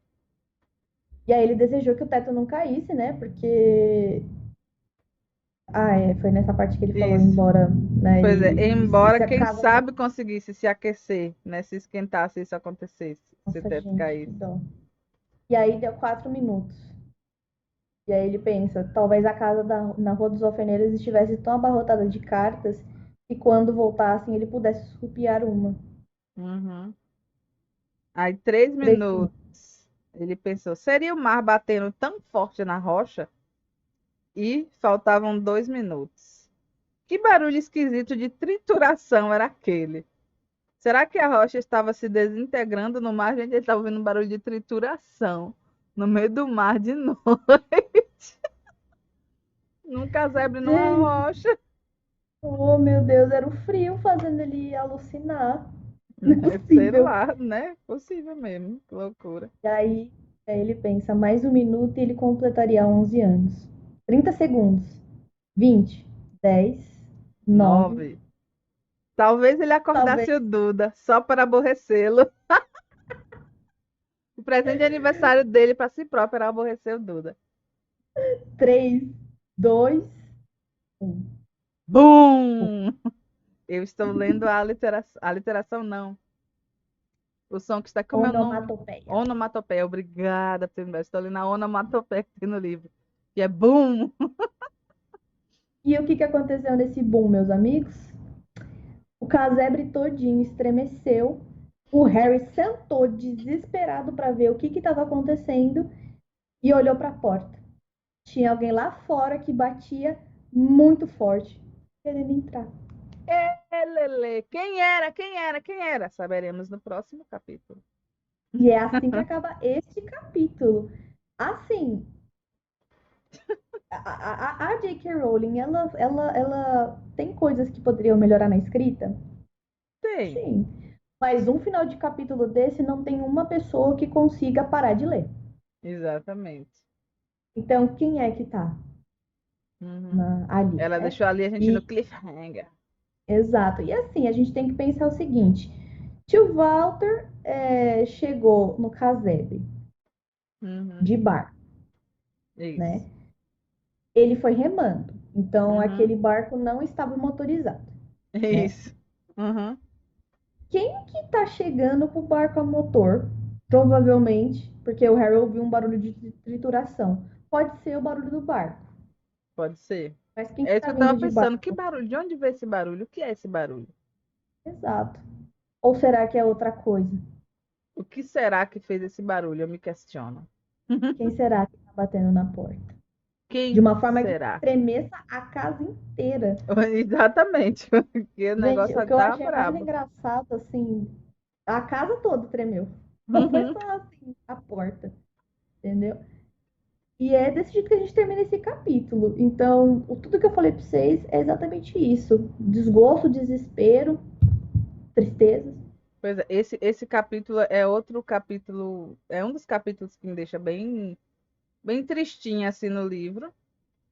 Speaker 2: E aí ele desejou que o teto não caísse, né? Porque. Ah, é, foi nessa parte que ele falou
Speaker 1: Isso.
Speaker 2: embora, né?
Speaker 1: Pois é, embora
Speaker 2: Se a
Speaker 1: quem
Speaker 2: casa.
Speaker 1: sabe conseguisse se aquecer, né, se esquentar, se isso acontecesse, se o
Speaker 2: Nossa,
Speaker 1: teto
Speaker 2: gente, que
Speaker 1: caísse.
Speaker 2: dó. E aí deu 4 minutos. E aí ele pensa, talvez a casa na Rua dos Alfeneiros estivesse tão abarrotada de cartas que quando voltassem ele pudesse esculpiar uma.
Speaker 1: Uhum. Aí, 3 minutos,
Speaker 2: 3 minutos.
Speaker 1: ele pensou, seria o mar batendo tão forte na rocha? E faltavam 2 minutos. Que barulho esquisito de trituração era aquele? Será que a rocha estava se desintegrando no mar? Gente, ele estava ouvindo um barulho de trituração no meio do mar de noite. Num casebre, numa
Speaker 2: Gente,
Speaker 1: rocha.
Speaker 2: oh meu Deus, era o frio fazendo ele alucinar. Não é
Speaker 1: Sei
Speaker 2: possível.
Speaker 1: lá, né? Possível mesmo. Que loucura.
Speaker 2: E aí ele pensa, mais 1 minuto e ele completaria 11 anos. 30 segundos. 20, 10, 9,
Speaker 1: 9. Talvez ele
Speaker 2: talvez
Speaker 1: acordasse o Duda só para aborrecê-lo. O presente de aniversário dele para si próprio era aborrecer o Duda.
Speaker 2: 3, 2, 1.
Speaker 1: Bum! Eu estou lendo a literação não. O som que está com o meu nome.
Speaker 2: Onomatopeia.
Speaker 1: Onomatopeia. Obrigada, Pedro. Estou lendo a onomatopeia que tem no livro. Que é bum!
Speaker 2: E o que aconteceu nesse boom, meus amigos? O casebre todinho estremeceu. O Harry sentou desesperado para ver o que estava acontecendo e olhou para a porta. Tinha alguém lá fora que batia muito forte, querendo entrar.
Speaker 1: Lele. Quem era? Quem era? Quem era? Saberemos no próximo capítulo.
Speaker 2: E é assim que acaba este capítulo. Assim, a J.K. Rowling, ela tem coisas que poderiam melhorar na escrita?
Speaker 1: Tem.
Speaker 2: Sim. Mas um final de capítulo desse não tem uma pessoa que consiga parar de ler.
Speaker 1: Exatamente.
Speaker 2: Então, quem é que tá
Speaker 1: Uhum.
Speaker 2: ali,
Speaker 1: Ela
Speaker 2: né?
Speaker 1: deixou ali a gente no
Speaker 2: E,
Speaker 1: cliffhanger.
Speaker 2: exato. E assim, a gente tem que pensar o seguinte: tio Walter chegou no casebre
Speaker 1: Uhum.
Speaker 2: de bar,
Speaker 1: Isso.
Speaker 2: né? Ele foi remando. Então,
Speaker 1: Uhum.
Speaker 2: aquele barco não estava motorizado, né?
Speaker 1: Isso. Uhum.
Speaker 2: Quem que tá chegando com o barco a motor? Provavelmente, porque o Harry ouviu um barulho de trituração. Pode ser o barulho do barco.
Speaker 1: Pode ser.
Speaker 2: Mas quem que
Speaker 1: É isso
Speaker 2: tá
Speaker 1: que eu tava
Speaker 2: vindo de
Speaker 1: pensando. Que
Speaker 2: barco?
Speaker 1: barulho? De onde veio esse barulho? O que é esse barulho?
Speaker 2: Exato. Ou será que é outra coisa?
Speaker 1: O que será que fez esse barulho? Eu me questiono.
Speaker 2: Quem será que tá batendo na porta? De
Speaker 1: Quem
Speaker 2: uma forma que
Speaker 1: será?
Speaker 2: estremeça a casa inteira.
Speaker 1: Exatamente. Porque o
Speaker 2: Gente,
Speaker 1: negócio
Speaker 2: o que eu
Speaker 1: tá
Speaker 2: achei mais
Speaker 1: brabo.
Speaker 2: engraçado, assim, a casa toda tremeu. Não foi
Speaker 1: Uhum.
Speaker 2: só assim, a porta, entendeu? E é desse jeito que a gente termina esse capítulo. Então, tudo que eu falei pra vocês é exatamente isso: desgosto, desespero, tristeza.
Speaker 1: Pois é, esse capítulo é outro capítulo. É um dos capítulos que me deixa bem, bem tristinha assim no livro.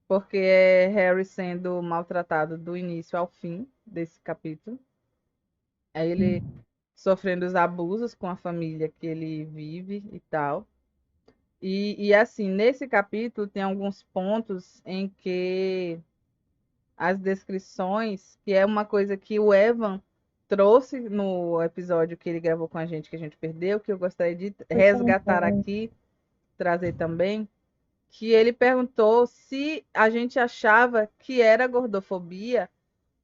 Speaker 1: Porque é Harry sendo maltratado do início ao fim desse capítulo. Aí ele sofrendo os abusos com a família que ele vive e tal. E assim, nesse capítulo tem alguns pontos em que as descrições, que é uma coisa que o Evan trouxe no episódio que ele gravou com a gente, que a gente perdeu, que eu gostaria de
Speaker 2: Foi tão
Speaker 1: resgatar
Speaker 2: bom.
Speaker 1: aqui, trazer também, que ele perguntou se a gente achava que era gordofobia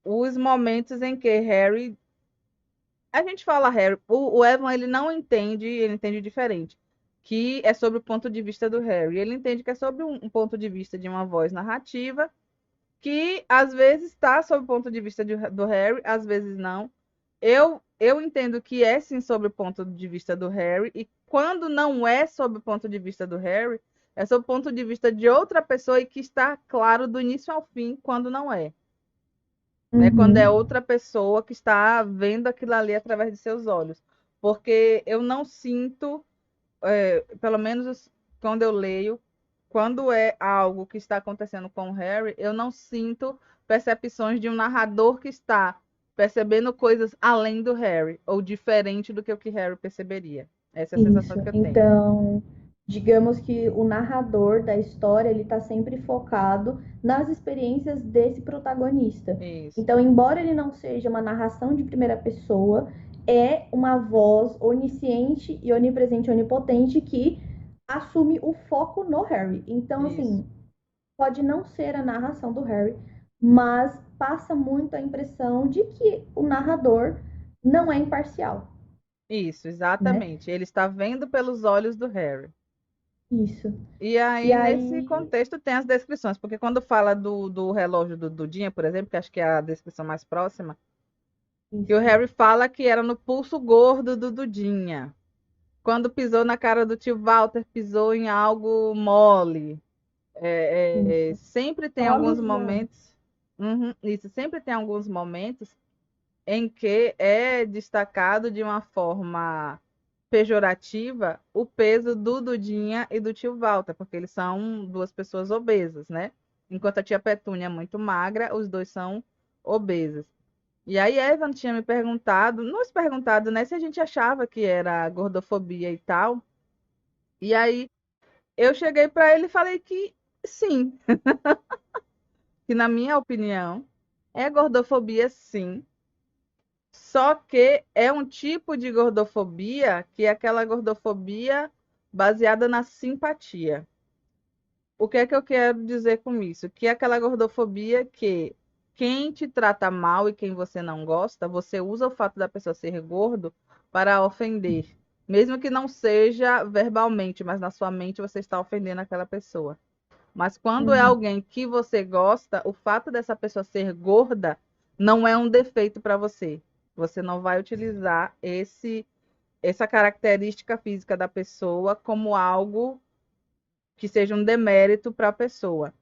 Speaker 1: os momentos em que Harry. A gente fala Harry, o Evan ele não entende, ele entende diferente, que é sobre o ponto de vista do Harry. Ele entende que é sobre um ponto de vista de uma voz narrativa, que às vezes está sob o ponto de vista do Harry, às vezes não. Eu entendo que é sim sob o ponto de vista do Harry, e quando não é sob o ponto de vista do Harry, é sob o ponto de vista de outra pessoa e que está claro do início ao fim quando não é. Né? Quando é
Speaker 2: Uhum.
Speaker 1: outra pessoa que está vendo aquilo ali através de seus olhos. Porque eu não sinto, pelo menos quando eu leio, quando é algo que está acontecendo com o Harry, eu não sinto percepções de um narrador que está percebendo coisas além do Harry, ou diferente do que o que Harry perceberia. Essa é a sensação
Speaker 2: Isso.
Speaker 1: que eu tenho.
Speaker 2: Então, digamos que o narrador da história, ele está sempre focado nas experiências desse protagonista.
Speaker 1: Isso,
Speaker 2: Então, embora ele não seja uma narração de primeira pessoa, é uma voz onisciente e onipresente, onipotente que assume o foco no Harry. Então,
Speaker 1: isso,
Speaker 2: assim, pode não ser a narração do Harry, mas passa muito a impressão de que o narrador não é imparcial,
Speaker 1: isso,
Speaker 2: né?
Speaker 1: exatamente. Ele está vendo pelos olhos do Harry.
Speaker 2: Isso.
Speaker 1: E
Speaker 2: E
Speaker 1: aí, nesse
Speaker 2: aí,
Speaker 1: contexto, tem as descrições, porque quando fala do relógio do Dudinha, por exemplo, que acho que é a descrição mais próxima, que o
Speaker 2: isso,
Speaker 1: Harry fala que era no pulso gordo do Dudinha. Quando pisou na cara do tio Walter, pisou em algo mole.
Speaker 2: isso.
Speaker 1: Sempre tem
Speaker 2: São
Speaker 1: alguns
Speaker 2: alusões.
Speaker 1: momentos. Uhum, isso, sempre tem alguns momentos em que é destacado de uma forma pejorativa o peso do Dudinha e do tio Walter, porque eles são duas pessoas obesas, né? Enquanto a tia Petúnia é muito magra, os dois são obesos. E aí Evan tinha me perguntado, nos perguntado, né, se a gente achava que era gordofobia e tal. E aí eu cheguei para ele e falei que sim, que na minha opinião é gordofobia sim. Só que é um tipo de gordofobia que é aquela gordofobia baseada na simpatia. O que é que eu quero dizer com isso? Que é aquela gordofobia que quem te trata mal e quem você não gosta, você usa o fato da pessoa ser gordo para ofender. Mesmo que não seja verbalmente, mas na sua mente você está ofendendo aquela pessoa. Mas quando é
Speaker 2: Uhum.
Speaker 1: alguém que você gosta, o fato dessa pessoa ser gorda não é um defeito para você. Você não vai utilizar essa característica física da pessoa como algo que seja um demérito para a pessoa.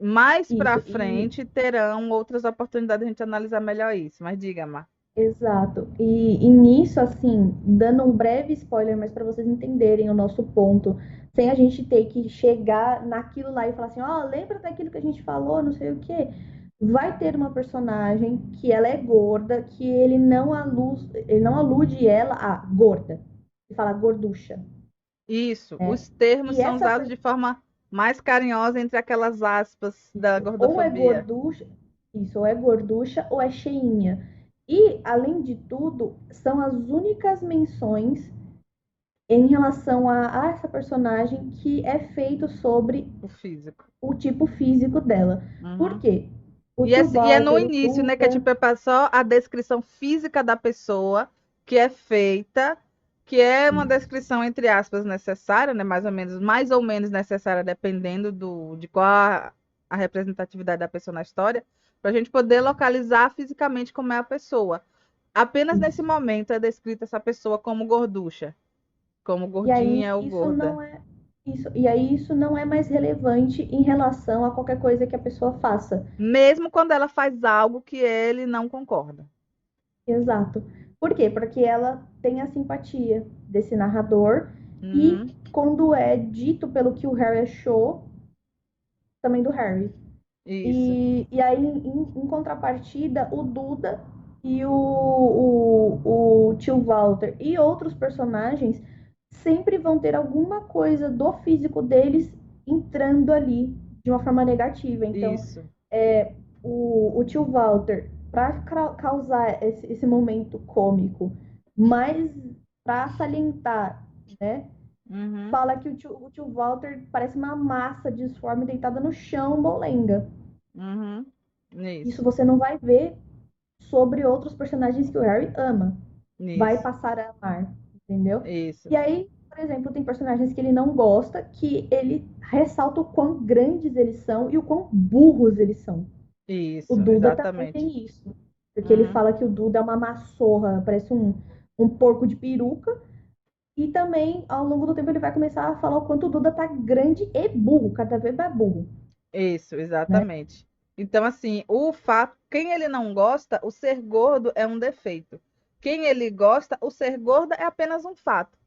Speaker 1: Mais para
Speaker 2: Isso. E
Speaker 1: frente terão outras oportunidades de a gente analisar melhor isso. Mas diga, Mar.
Speaker 2: exato. E nisso, assim, dando um breve spoiler, mas para vocês entenderem o nosso ponto, sem a gente ter que chegar naquilo lá e falar assim, ó, lembra daquilo que a gente falou, não sei o quê. Vai ter uma personagem que ela é gorda, que ele não alude ela a gorda. Ele fala gorducha,
Speaker 1: Isso,
Speaker 2: né?
Speaker 1: os termos
Speaker 2: E
Speaker 1: são
Speaker 2: essa
Speaker 1: usados de forma mais carinhosa entre aquelas aspas da
Speaker 2: Isso. Ou é
Speaker 1: gordofobia.
Speaker 2: gorducha, isso, ou é gorducha ou é cheinha. E, além de tudo, são as únicas menções em relação a essa personagem que é feito sobre
Speaker 1: O físico.
Speaker 2: o tipo físico dela. Por
Speaker 1: Uhum.
Speaker 2: quê? O
Speaker 1: E é,
Speaker 2: tio
Speaker 1: e é no
Speaker 2: Walter, o
Speaker 1: início, né, que é
Speaker 2: Duda,
Speaker 1: tipo, é só a descrição física da pessoa que é feita, que é uma
Speaker 2: isso.
Speaker 1: descrição, entre aspas, necessária, né, mais ou menos necessária, dependendo de qual a representatividade da pessoa na história, para a gente poder localizar fisicamente como é a pessoa. Apenas nesse
Speaker 2: Isso.
Speaker 1: momento é descrita essa pessoa como gorducha, como
Speaker 2: E aí
Speaker 1: gordinha ou
Speaker 2: isso
Speaker 1: gorda.
Speaker 2: não é isso, e aí isso não é mais relevante em relação a qualquer coisa que a pessoa faça.
Speaker 1: Mesmo quando ela faz algo que ele não concorda.
Speaker 2: Exato. Por quê? Porque ela tem a simpatia desse narrador e
Speaker 1: Uhum,
Speaker 2: quando é dito pelo que o Harry achou, também do Harry.
Speaker 1: isso.
Speaker 2: E aí, em contrapartida, o Duda e o tio Walter e outros personagens sempre vão ter alguma coisa do físico deles entrando ali de uma forma negativa. Então,
Speaker 1: Isso.
Speaker 2: o tio Walter, para causar esse momento cômico, mas para salientar, né?
Speaker 1: Uhum.
Speaker 2: Fala que o tio Walter parece uma massa disforme deitada no chão, molenga.
Speaker 1: Uhum.
Speaker 2: Isso
Speaker 1: Isso.
Speaker 2: você não vai ver sobre outros personagens que o Harry ama. Vai
Speaker 1: Isso.
Speaker 2: passar a amar, entendeu?
Speaker 1: Isso.
Speaker 2: E aí, por exemplo, tem personagens que ele não gosta, que ele ressalta o quão grandes eles são e o quão burros eles são. O
Speaker 1: Isso.
Speaker 2: Duda também
Speaker 1: Exatamente.
Speaker 2: tem isso. Porque ele
Speaker 1: Uhum.
Speaker 2: fala que o Duda é uma massorra, parece um porco de peruca. E também, ao longo do tempo, ele vai começar a falar o quanto o Duda tá grande e burro, cada vez mais burro,
Speaker 1: Isso,
Speaker 2: né?
Speaker 1: exatamente. Então, assim, o fato, quem ele não gosta, o ser gordo é um defeito. Quem ele gosta, o ser gorda é apenas um fato.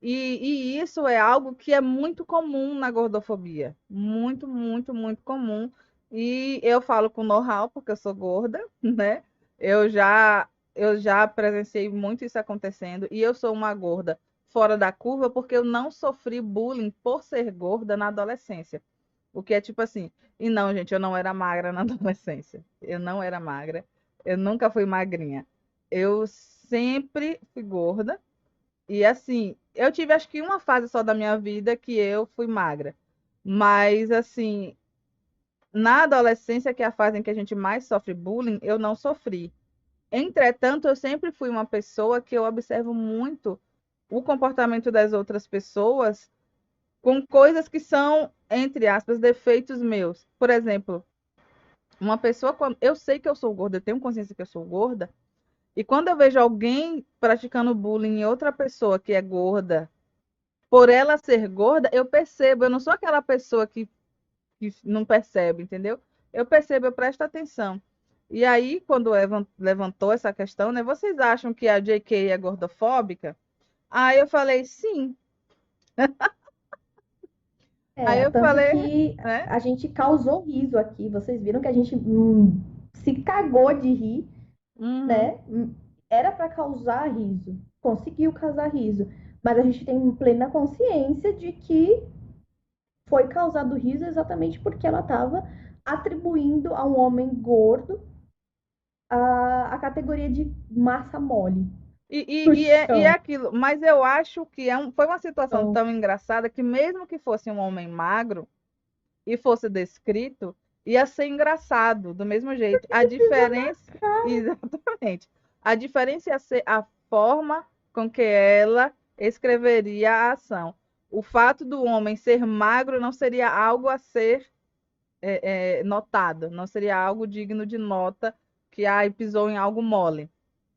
Speaker 1: E isso é algo que é muito comum na gordofobia. Muito, muito, muito comum. E eu falo com know-how, porque eu sou gorda, né? Eu já, eu já presenciei muito isso acontecendo. E eu sou uma gorda fora da curva, porque eu não sofri bullying por ser gorda na adolescência. O que é tipo assim. E não, gente, eu não era magra na adolescência. Eu não era magra. Eu nunca fui magrinha. Eu sempre fui gorda. E assim, eu tive acho que uma fase só da minha vida que eu fui magra. Mas assim, na adolescência, que é a fase em que a gente mais sofre bullying, eu não sofri. Entretanto, eu sempre fui uma pessoa que eu observo muito o comportamento das outras pessoas com coisas que são, entre aspas, defeitos meus. Por exemplo, uma pessoa, quando eu sei que eu sou gorda, eu tenho consciência que eu sou gorda, e quando eu vejo alguém praticando bullying em outra pessoa que é gorda, por ela ser gorda, eu percebo, eu não sou aquela pessoa que não percebe, entendeu? Eu percebo, eu presto atenção. E aí, quando o Evan levantou essa questão, né? Vocês acham que a JK é gordofóbica? Aí eu falei, sim. Aí eu
Speaker 2: Tanto
Speaker 1: falei,
Speaker 2: que
Speaker 1: né?
Speaker 2: a gente causou riso aqui. Vocês viram que a gente se cagou de rir,
Speaker 1: Uhum.
Speaker 2: né? Era para causar riso. Conseguiu causar riso. Mas a gente tem plena consciência de que foi causado riso exatamente porque ela estava atribuindo a um homem gordo a categoria de massa mole
Speaker 1: E,
Speaker 2: no
Speaker 1: e é
Speaker 2: chão.
Speaker 1: aquilo, mas eu acho que foi uma situação
Speaker 2: Então,
Speaker 1: tão engraçada que mesmo que fosse um homem magro e fosse descrito, ia ser engraçado do mesmo jeito. A
Speaker 2: pisou
Speaker 1: diferença, exatamente, a diferença ia ser a forma com que ela escreveria a ação. O fato do homem ser magro não seria algo a ser notado, não seria algo digno de nota que pisou em algo mole,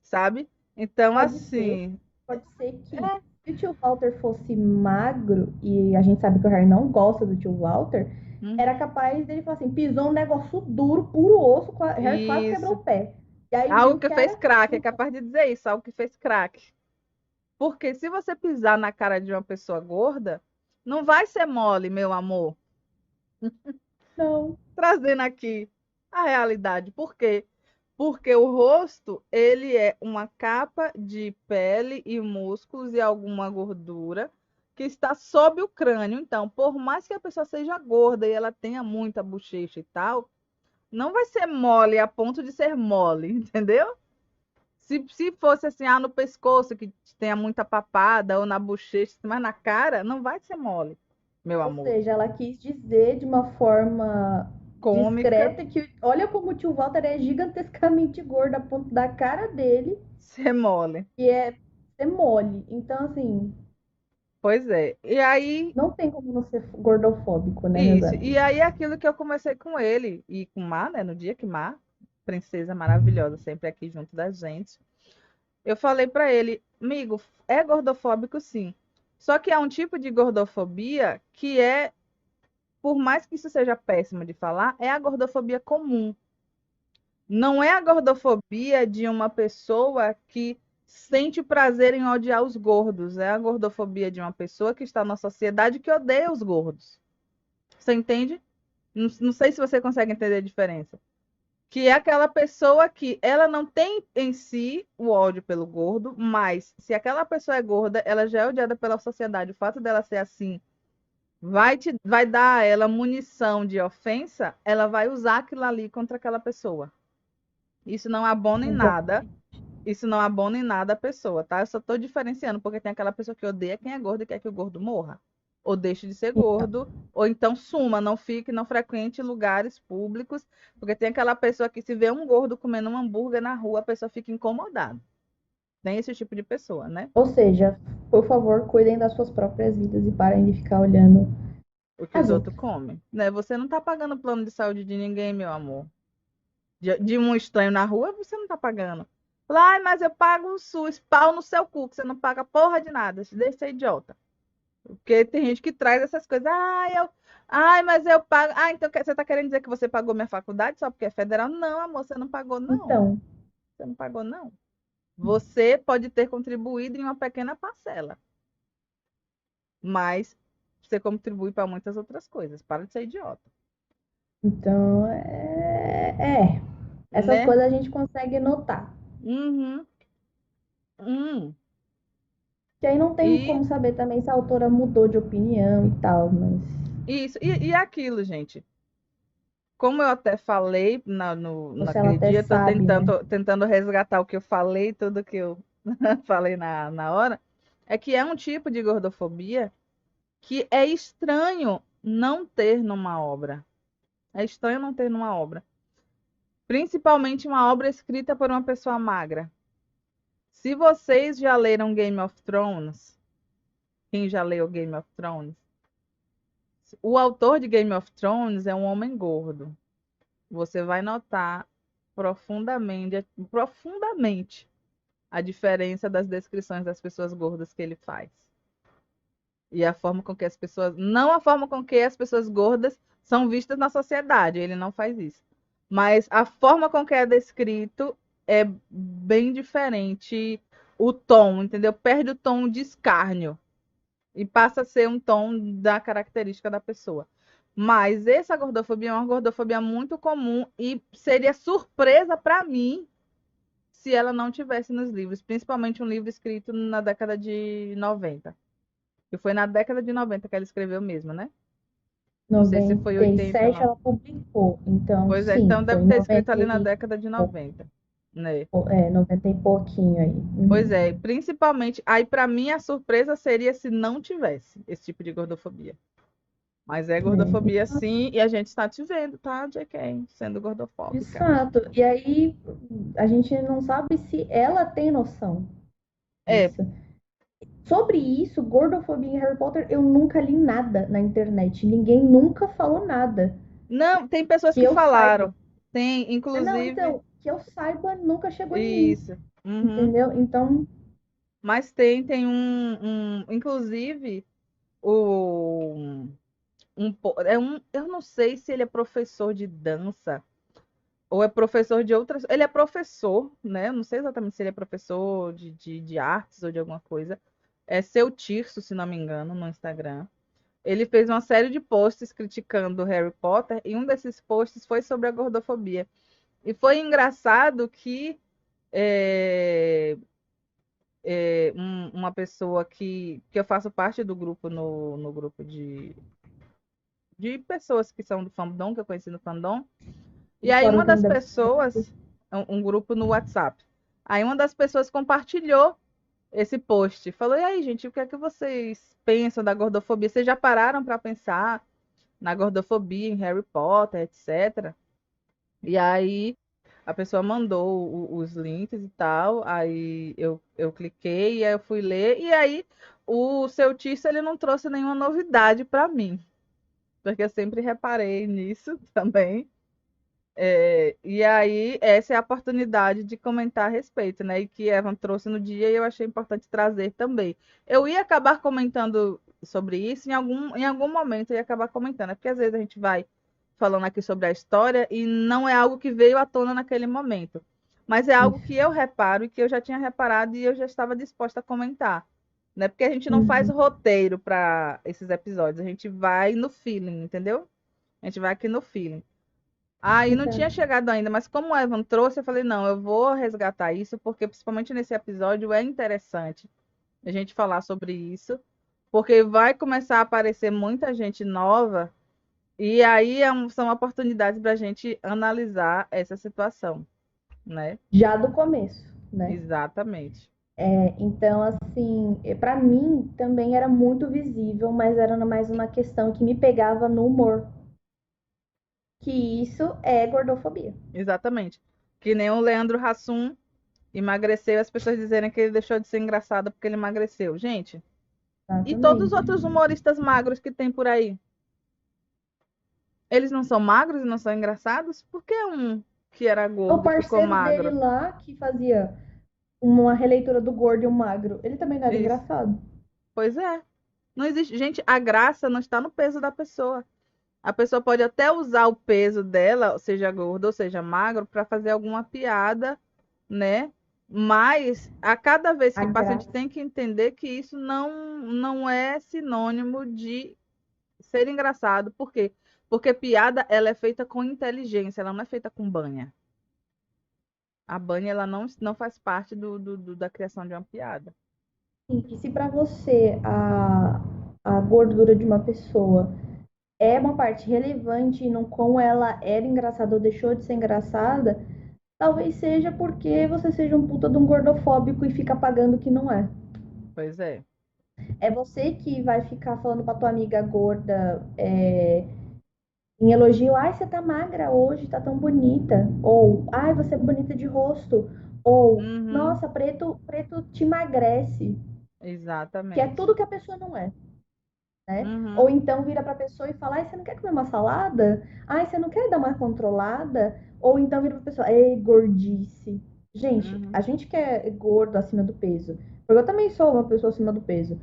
Speaker 1: sabe? Então,
Speaker 2: pode ser,
Speaker 1: assim,
Speaker 2: pode ser que se o tio Walter fosse magro, e a gente sabe que o Harry não gosta do tio Walter, era
Speaker 1: uhum,
Speaker 2: capaz dele falar assim, pisou um negócio duro, puro osso, Harry quase quebrou
Speaker 1: isso.
Speaker 2: o pé. E aí
Speaker 1: Algo
Speaker 2: viu
Speaker 1: que
Speaker 2: que
Speaker 1: fez
Speaker 2: era
Speaker 1: craque, é
Speaker 2: truco.
Speaker 1: capaz de dizer isso, algo que fez craque. Porque se você pisar na cara de uma pessoa gorda, não vai ser mole, meu amor.
Speaker 2: Não,
Speaker 1: Trazendo aqui a realidade. Por quê? Porque o rosto, ele é uma capa de pele e músculos e alguma gordura que está sob o crânio. Então, por mais que a pessoa seja gorda e ela tenha muita bochecha e tal, não vai ser mole a ponto de ser mole, entendeu? Se fosse assim, no pescoço, que tenha muita papada, ou na bochecha, mas na cara, não vai ser mole, meu
Speaker 2: ou
Speaker 1: amor.
Speaker 2: seja, ela quis dizer de uma forma
Speaker 1: Cômica,
Speaker 2: discreta que olha como o tio Walter é gigantescamente gordo a ponto da cara dele,
Speaker 1: ser mole.
Speaker 2: que é ser mole. Então, assim,
Speaker 1: Pois é. E aí,
Speaker 2: não tem como não ser gordofóbico, né, meus
Speaker 1: isso. E
Speaker 2: amigos?
Speaker 1: aí, aquilo que eu comecei com ele, e com Má, né? No dia que Má, princesa maravilhosa, sempre aqui junto da gente, eu falei pra ele, amigo, é gordofóbico sim. Só que há um tipo de gordofobia que é, por mais que isso seja péssimo de falar, é a gordofobia comum. Não é a gordofobia de uma pessoa que sente prazer em odiar os gordos. É a gordofobia de uma pessoa que está na sociedade que odeia os gordos. Você entende? Não sei se você consegue entender a diferença. Que é aquela pessoa que ela não tem em si o ódio pelo gordo, mas se aquela pessoa é gorda, ela já é odiada pela sociedade. O fato dela ser assim vai dar a ela munição de ofensa, ela vai usar aquilo ali contra aquela pessoa. Isso não abona em nada.
Speaker 2: Exatamente.
Speaker 1: Isso não abona em nada a pessoa, tá? Eu só tô diferenciando, porque tem aquela pessoa que odeia quem é gordo e quer que o gordo morra. Ou deixe de ser
Speaker 2: Então,
Speaker 1: gordo, ou então suma, não fique, não frequente lugares públicos, porque tem aquela pessoa que se vê um gordo comendo um hambúrguer na rua, a pessoa fica incomodada. Tem esse tipo de pessoa, né?
Speaker 2: ou seja, por favor, cuidem das suas próprias vidas e parem de ficar olhando
Speaker 1: O que os
Speaker 2: as
Speaker 1: outros
Speaker 2: outras.
Speaker 1: comem, né? Você não tá pagando plano de saúde de ninguém, meu amor. De um estranho na rua, você não tá pagando. Fala, ai, mas eu pago o SUS, pau no seu cu, que você não paga porra de nada, deixa de ser idiota. Porque tem gente que traz essas coisas. Ai, mas eu pago. Ah, então você está querendo dizer que você pagou minha faculdade só porque é federal? Não, amor, você não pagou, não.
Speaker 2: Então,
Speaker 1: Você não pagou, não. Você pode ter contribuído em uma pequena parcela, mas você contribui para muitas outras coisas. Para de ser idiota,
Speaker 2: então, essas
Speaker 1: né?
Speaker 2: coisas a gente consegue notar.
Speaker 1: Uhum. Hum.
Speaker 2: Que aí não tem
Speaker 1: E
Speaker 2: como saber também se a autora mudou de opinião e tal, mas
Speaker 1: isso. E aquilo, gente. Como eu até falei
Speaker 2: ou se ela
Speaker 1: naquele
Speaker 2: até
Speaker 1: dia, estou
Speaker 2: sabe, né?
Speaker 1: tentando resgatar o que eu falei, tudo que eu falei na hora, é que é um tipo de gordofobia que é estranho não ter numa obra. É estranho não ter numa obra. Principalmente uma obra escrita por uma pessoa magra. Se vocês já leram Game of Thrones, quem já leu Game of Thrones, o autor de Game of Thrones é um homem gordo. Você vai notar profundamente a diferença das descrições das pessoas gordas que ele faz. E a forma com que as pessoas. Não a forma com que as pessoas gordas são vistas na sociedade, ele não faz isso. Mas a forma com que é descrito é bem diferente o tom, entendeu? Perde o tom de escárnio e passa a ser um tom da característica da pessoa. Mas essa gordofobia é uma gordofobia muito comum e seria surpresa para mim se ela não tivesse nos livros, principalmente um livro escrito na década de 90. Que foi na década de 90 que ela escreveu mesmo, né? Não sei se foi 80 ou
Speaker 2: 97
Speaker 1: não.
Speaker 2: ela publicou, então
Speaker 1: Pois é,
Speaker 2: sim,
Speaker 1: então deve
Speaker 2: foi
Speaker 1: ter escrito
Speaker 2: 90
Speaker 1: ali na
Speaker 2: e
Speaker 1: década de 90, né?
Speaker 2: 90 e pouquinho aí.
Speaker 1: Pois
Speaker 2: Uhum.
Speaker 1: é, principalmente, aí para mim a surpresa seria se não tivesse esse tipo de gordofobia. Mas é gordofobia
Speaker 2: É,
Speaker 1: sim, e a gente está te vendo, tá, JK? Sendo
Speaker 2: de
Speaker 1: gordofóbica.
Speaker 2: fato. E aí a gente não sabe se ela tem noção
Speaker 1: É,
Speaker 2: disso. Sobre isso, gordofobia em Harry Potter, eu nunca li nada na internet. Ninguém nunca falou nada.
Speaker 1: não, tem pessoas
Speaker 2: Que
Speaker 1: que
Speaker 2: eu saiba.
Speaker 1: falaram. Tem,
Speaker 2: Ah, não,
Speaker 1: inclusive,
Speaker 2: então, que eu saiba, nunca chegou em mim.
Speaker 1: isso. Uhum.
Speaker 2: Entendeu? Então,
Speaker 1: Mas tem inclusive, o eu não sei se ele é professor de dança ou é professor de outras. Ele é professor, né? Eu não sei exatamente se ele é professor de artes ou de alguma coisa. É Seu Tirso, se não me engano, no Instagram. Ele fez uma série de posts criticando Harry Potter e um desses posts foi sobre a gordofobia. E foi engraçado que é, uma pessoa que eu faço parte do grupo no grupo de pessoas que são do fandom, que eu conheci no fandom. E
Speaker 2: o
Speaker 1: aí
Speaker 2: fórum
Speaker 1: uma
Speaker 2: que não
Speaker 1: das
Speaker 2: deve ser conhecido.
Speaker 1: pessoas, um grupo no WhatsApp, aí uma das pessoas compartilhou esse post. Falou, e aí, gente, o que é que vocês pensam da gordofobia? Vocês já pararam para pensar na gordofobia em Harry Potter, etc. E aí a pessoa mandou os links e tal, aí eu cliquei e aí eu fui ler, e aí o seu Tício ele não trouxe nenhuma novidade para mim, porque eu sempre reparei nisso também. E aí, essa é a oportunidade de comentar a respeito, né? E que Evan trouxe no dia e eu achei importante trazer também. Eu ia acabar comentando sobre isso em algum momento, eu ia acabar comentando, é porque às vezes a gente vai falando aqui sobre a história e não é algo que veio à tona naquele momento. Mas é algo que
Speaker 2: Isso.
Speaker 1: eu reparo e que eu já tinha reparado e eu já estava disposta a comentar. Né? Porque a gente não faz
Speaker 2: Uhum.
Speaker 1: roteiro para esses episódios, a gente vai no feeling, entendeu? A gente vai aqui no feeling. Aí não tinha
Speaker 2: Então,
Speaker 1: chegado ainda, mas como o Evan trouxe, eu falei, não, eu vou resgatar isso, porque principalmente nesse episódio é interessante a gente falar sobre isso, porque vai começar a aparecer muita gente nova, e aí são oportunidades para a gente analisar essa situação, né?
Speaker 2: já do começo, né?
Speaker 1: Exatamente.
Speaker 2: Então, assim, para mim também era muito visível, mas era mais uma questão que me pegava no humor, que isso é gordofobia.
Speaker 1: Exatamente. Que nem o Leandro Hassum emagreceu e as pessoas dizerem que ele deixou de ser engraçado porque ele emagreceu. Gente, e todos os
Speaker 2: Exatamente.
Speaker 1: outros humoristas magros que tem por aí? Eles não são magros e não são engraçados? Por que um que era
Speaker 2: O
Speaker 1: gordo ficou
Speaker 2: parceiro dele
Speaker 1: magro?
Speaker 2: lá, que fazia uma releitura do Gordo e o Magro, ele também não era
Speaker 1: Isso.
Speaker 2: engraçado.
Speaker 1: Pois é. Não existe. Gente, a graça não está no peso da pessoa. A pessoa pode até usar o peso dela, seja gordo ou seja magro, para fazer alguma piada, né? Mas a cada vez
Speaker 2: A
Speaker 1: que passa, a gente
Speaker 2: graça.
Speaker 1: tem que entender que isso não é sinônimo de ser engraçado. Por quê? Porque piada ela é feita com inteligência, ela não é feita com banha. A banha ela não faz parte da criação de uma piada.
Speaker 2: E se para você a gordura de uma pessoa é uma parte relevante no como ela era engraçada ou deixou de ser engraçada, talvez seja porque você seja um puta de um gordofóbico e fica pagando que não é.
Speaker 1: Pois é.
Speaker 2: É você que vai ficar falando pra tua amiga gorda em elogio, ai, você tá magra hoje, tá tão bonita. Ou, ai, você é bonita de rosto. Ou,
Speaker 1: Uhum,
Speaker 2: nossa, preto te emagrece. Que é
Speaker 1: exatamente.
Speaker 2: tudo que a pessoa não é, né? Ou
Speaker 1: Uhum,
Speaker 2: então vira pra pessoa e fala, ai, você não quer comer uma salada? Ai, você não quer dar uma controlada? Ou então vira pra pessoa, ei, gordice. Gente,
Speaker 1: uhum.
Speaker 2: a gente que é gordo acima do peso, porque eu também sou uma pessoa acima do peso.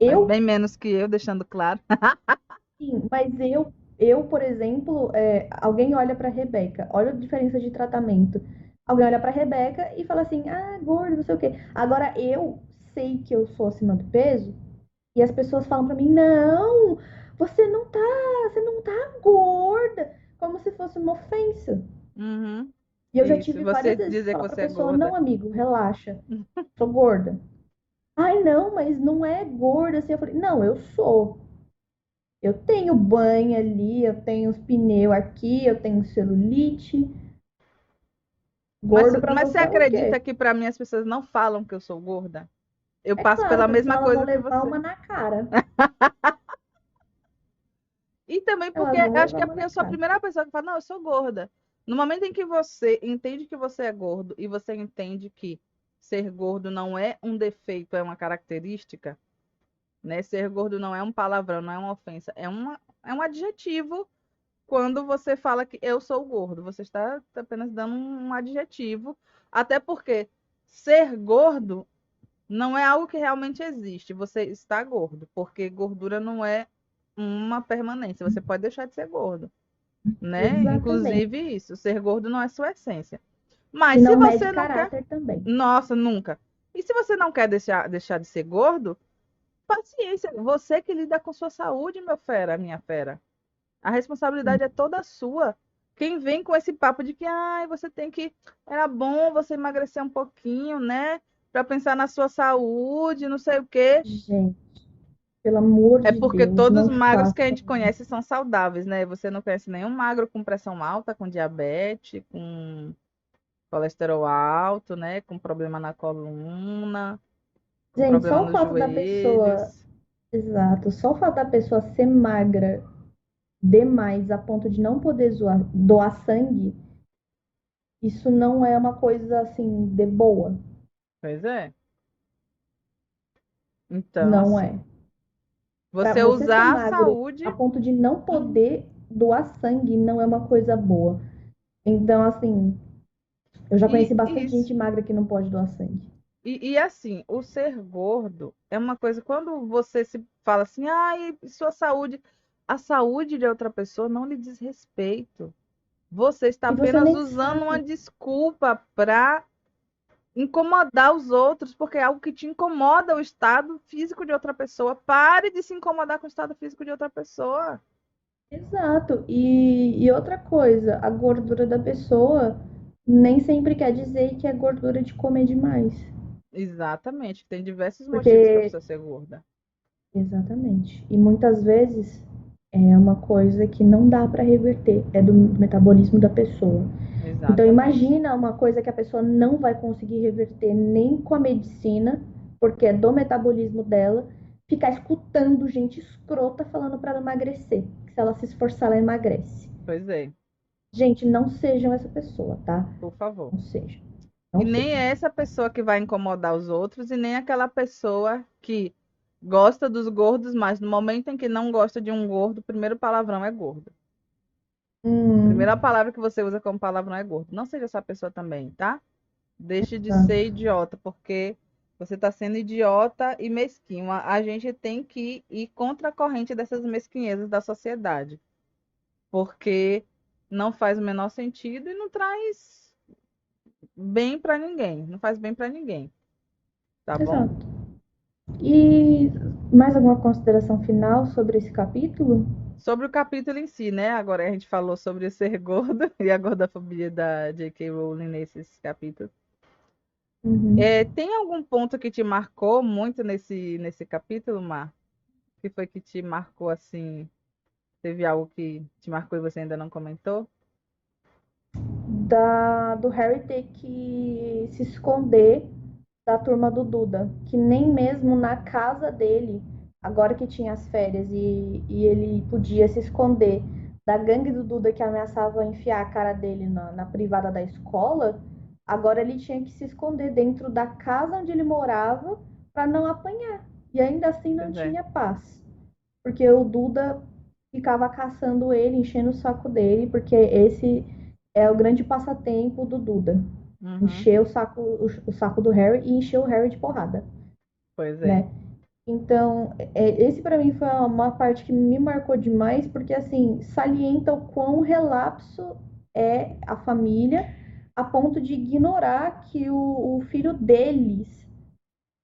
Speaker 1: Mas
Speaker 2: Eu
Speaker 1: bem menos que eu, deixando claro.
Speaker 2: sim, mas por exemplo, alguém olha para Rebeca, olha a diferença de tratamento. Alguém olha para Rebeca e fala assim, ah, gordo, não sei o quê. Agora eu sei que eu sou acima do peso e as pessoas falam para mim, não, você não tá, você não tá gorda, como se fosse uma ofensa.
Speaker 1: Uhum.
Speaker 2: E eu já
Speaker 1: Isso,
Speaker 2: tive várias
Speaker 1: você
Speaker 2: vezes que
Speaker 1: dizer que
Speaker 2: falar para
Speaker 1: você é
Speaker 2: pessoa, não,
Speaker 1: gorda.
Speaker 2: amigo, relaxa, sou gorda. Ai, não, mas não é gorda assim. Eu falei, não, eu sou. Eu tenho banha ali, eu tenho os pneus aqui, eu tenho celulite.
Speaker 1: Mas,
Speaker 2: Gordo pra
Speaker 1: mas você
Speaker 2: você é o
Speaker 1: acredita
Speaker 2: quê?
Speaker 1: que para mim as pessoas não falam que eu sou gorda? Eu
Speaker 2: É
Speaker 1: passo
Speaker 2: claro,
Speaker 1: pela
Speaker 2: porque senão
Speaker 1: mesma
Speaker 2: elas vão
Speaker 1: coisa que
Speaker 2: levar
Speaker 1: você.
Speaker 2: uma na cara.
Speaker 1: E também porque
Speaker 2: Elas vão
Speaker 1: acho
Speaker 2: levar
Speaker 1: que é
Speaker 2: uma
Speaker 1: porque
Speaker 2: na
Speaker 1: eu sou a
Speaker 2: cara.
Speaker 1: primeira pessoa que fala, não, eu sou gorda. No momento em que você entende que você é gordo e você entende que ser gordo não é um defeito, é uma característica, né? Ser gordo não é um palavrão, não é uma ofensa, é um adjetivo quando você fala que eu sou gordo. Você está apenas dando um adjetivo, até porque ser gordo não é algo que realmente existe. Você está gordo, porque gordura não é uma permanência. Você pode deixar de ser gordo, né?
Speaker 2: Exatamente.
Speaker 1: Inclusive isso, ser gordo não é sua essência.
Speaker 2: E
Speaker 1: Mas se
Speaker 2: não mede
Speaker 1: você não quer,
Speaker 2: caráter também.
Speaker 1: nossa, nunca. E se você não quer deixar de ser gordo, paciência, você que lida com sua saúde, meu fera, minha fera. A responsabilidade é toda sua. Quem vem com esse papo de que ai, você tem que. Era bom você emagrecer um pouquinho, né? Para pensar na sua saúde, não sei o quê.
Speaker 2: Gente, pelo amor
Speaker 1: É
Speaker 2: de
Speaker 1: porque
Speaker 2: Deus,
Speaker 1: todos os
Speaker 2: não
Speaker 1: magros que a
Speaker 2: façam
Speaker 1: gente
Speaker 2: isso.
Speaker 1: conhece são saudáveis, né? Você não conhece nenhum magro com pressão alta, com diabetes, com colesterol alto, né? Com problema na coluna, com
Speaker 2: Gente,
Speaker 1: problema
Speaker 2: só o
Speaker 1: nos
Speaker 2: fato da pessoa,
Speaker 1: joelhos.
Speaker 2: exato, só o fato da pessoa ser magra demais a ponto de não poder doar sangue, isso não é uma coisa assim de boa.
Speaker 1: Pois é. Então,
Speaker 2: Não é.
Speaker 1: assim,
Speaker 2: Para
Speaker 1: você
Speaker 2: você ser
Speaker 1: usar a
Speaker 2: magro
Speaker 1: saúde.
Speaker 2: a ponto de não
Speaker 1: Uhum.
Speaker 2: poder doar sangue não é uma coisa boa. Então, assim, eu já conheci
Speaker 1: E
Speaker 2: bastante
Speaker 1: isso.
Speaker 2: gente magra que não pode doar sangue.
Speaker 1: E assim, o ser gordo é uma coisa, quando você se fala assim, ai, sua saúde, a saúde de outra pessoa não lhe diz respeito. Você está
Speaker 2: E você
Speaker 1: apenas
Speaker 2: nem
Speaker 1: usando uma
Speaker 2: sabe.
Speaker 1: desculpa para incomodar os outros, porque é algo que te incomoda o estado físico de outra pessoa. Pare de se incomodar com o estado físico de outra pessoa.
Speaker 2: Exato. E outra coisa, a gordura da pessoa nem sempre quer dizer que é gordura de comer demais.
Speaker 1: Exatamente. Tem diversos motivos para a
Speaker 2: Porque,
Speaker 1: pessoa ser gorda.
Speaker 2: exatamente. E muitas vezes é uma coisa que não dá para reverter, é do metabolismo da pessoa. Então
Speaker 1: Exatamente.
Speaker 2: imagina uma coisa que a pessoa não vai conseguir reverter nem com a medicina, porque é do metabolismo dela, ficar escutando gente escrota falando para ela emagrecer, que se ela se esforçar ela emagrece.
Speaker 1: Pois é,
Speaker 2: Gente, não sejam essa pessoa, tá?
Speaker 1: por favor.
Speaker 2: Não sejam.
Speaker 1: E
Speaker 2: Não
Speaker 1: nem
Speaker 2: sejam.
Speaker 1: é essa pessoa que vai incomodar os outros, e nem aquela pessoa que gosta dos gordos, mas no momento em que não gosta de um gordo, o primeiro palavrão é gordo. A primeira
Speaker 2: Hum,
Speaker 1: palavra que você usa como palavrão é gordo. Não seja essa pessoa também, tá? Deixe de ser
Speaker 2: exato.
Speaker 1: idiota, porque você está sendo idiota e mesquinho. A gente tem que ir contra a corrente dessas mesquinhezas da sociedade, porque não faz o menor sentido e não traz bem para ninguém. Não faz bem para ninguém, tá bom?
Speaker 2: Exato. E mais alguma consideração final sobre esse capítulo?
Speaker 1: Sobre o capítulo em si, né? Agora a gente falou sobre o ser gordo e a gordofobia da J.K. Rowling nesses capítulos.
Speaker 2: Uhum.
Speaker 1: Tem algum ponto que te marcou muito nesse capítulo, Mar? Que foi que te marcou assim? Teve algo que te marcou e você ainda não comentou?
Speaker 2: Do Harry ter que se esconder da turma do Duda, que nem mesmo na casa dele, agora que tinha as férias e ele podia se esconder da gangue do Duda que ameaçava enfiar a cara dele na privada da escola, agora ele tinha que se esconder dentro da casa onde ele morava para não apanhar. E ainda assim não
Speaker 1: Pois é.
Speaker 2: tinha paz, porque o Duda ficava caçando ele, enchendo o saco dele, porque esse é o grande passatempo do Duda.
Speaker 1: Uhum,
Speaker 2: Encher o saco do Harry e encher o Harry de porrada,
Speaker 1: pois é.
Speaker 2: né? Então, esse para mim foi uma parte que me marcou demais, porque assim, salienta o quão relapso é a família, a ponto de ignorar que o filho deles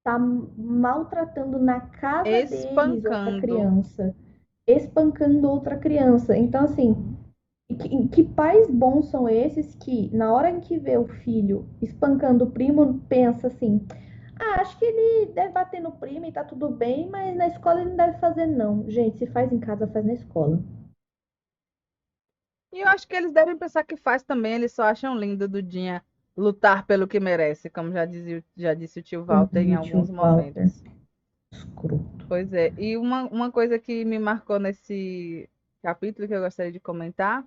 Speaker 2: tá maltratando na casa deles outra
Speaker 1: Espancando.
Speaker 2: criança, espancando outra criança. Então, assim, que pais bons são esses que, na hora em que vê o filho espancando o primo, pensa assim: ah, acho que ele deve bater no primo e tá tudo bem, mas na escola ele não deve fazer, não. Gente, se faz em casa, faz na escola.
Speaker 1: E eu acho que eles devem pensar que faz também, eles só acham lindo Dudinha lutar pelo que merece, como já disse o tio Walter em
Speaker 2: O
Speaker 1: alguns
Speaker 2: tio Walter,
Speaker 1: momentos.
Speaker 2: escroto.
Speaker 1: Pois é. E uma coisa que me marcou nesse capítulo que eu gostaria de comentar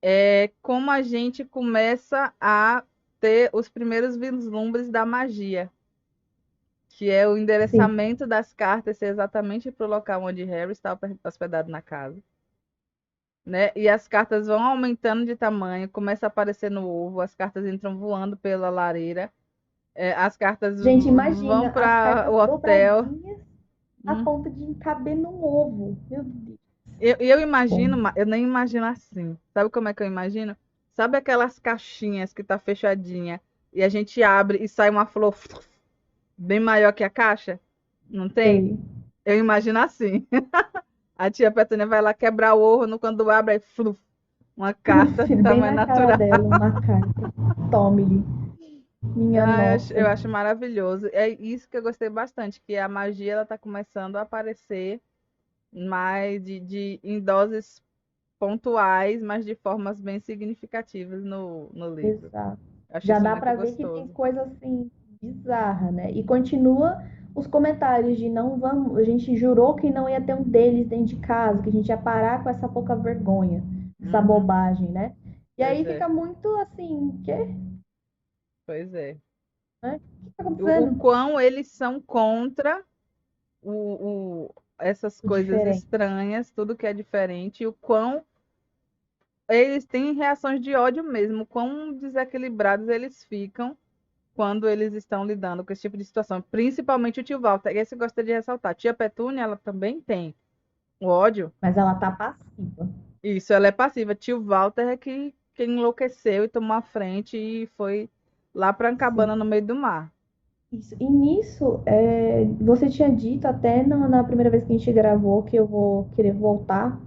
Speaker 1: é como a gente começa a ter os primeiros vislumbres da magia, que é o
Speaker 2: Sim.
Speaker 1: endereçamento das cartas ser exatamente para o local onde Harry está hospedado na casa, né? E as cartas vão aumentando de tamanho, começa a aparecer no ovo, as cartas entram voando pela lareira, as cartas
Speaker 2: Gente,
Speaker 1: vão
Speaker 2: imagina as
Speaker 1: para
Speaker 2: cartas
Speaker 1: o hotel.
Speaker 2: dobradinhas a
Speaker 1: Hum.
Speaker 2: ponto de caber num ovo. Meu Deus.
Speaker 1: Eu imagino,
Speaker 2: Bom,
Speaker 1: eu nem imagino assim. Sabe como é que eu imagino? Sabe aquelas caixinhas que tá fechadinha e a gente abre e sai uma flor bem maior que a caixa? Não tem?
Speaker 2: sei.
Speaker 1: Eu imagino assim. A tia Petúnia vai lá quebrar o ovo, quando abre, aí, fluf, uma carta
Speaker 2: Bem
Speaker 1: tamanho
Speaker 2: na cara
Speaker 1: natural.
Speaker 2: dela, uma carta. Tome-lhe. Minha
Speaker 1: Ah,
Speaker 2: nossa.
Speaker 1: eu acho maravilhoso. É isso que eu gostei bastante, que a magia ela tá começando a aparecer mais em doses pontuais, mas de formas bem significativas no livro.
Speaker 2: Exato.
Speaker 1: Eu achei
Speaker 2: Já
Speaker 1: isso
Speaker 2: dá
Speaker 1: muito
Speaker 2: pra ver que tem
Speaker 1: gostoso.
Speaker 2: coisa assim bizarra, né? E continua os comentários de não vamos, a gente jurou que não ia ter um deles dentro de casa, que a gente ia parar com essa pouca vergonha, essa
Speaker 1: Uhum,
Speaker 2: bobagem, né? E
Speaker 1: pois
Speaker 2: aí
Speaker 1: é,
Speaker 2: fica muito assim, quê?
Speaker 1: pois é.
Speaker 2: Né? O que tá
Speaker 1: O
Speaker 2: acontecendo?
Speaker 1: quão eles são contra essas
Speaker 2: O
Speaker 1: coisas
Speaker 2: diferente.
Speaker 1: estranhas, tudo que é diferente, e o quão eles têm reações de ódio mesmo, quão desequilibrados eles ficam quando eles estão lidando com esse tipo de situação. Principalmente o tio Walter. Esse eu gostaria de ressaltar. Tia Petúnia, ela também tem o ódio.
Speaker 2: Mas ela tá passiva.
Speaker 1: Isso, ela é passiva. Tio Walter é que quem enlouqueceu e tomou a frente e foi lá para
Speaker 2: Sim.
Speaker 1: Ancabana no meio do mar.
Speaker 2: Isso. E nisso, você tinha dito até na primeira vez que a gente gravou que eu vou querer voltar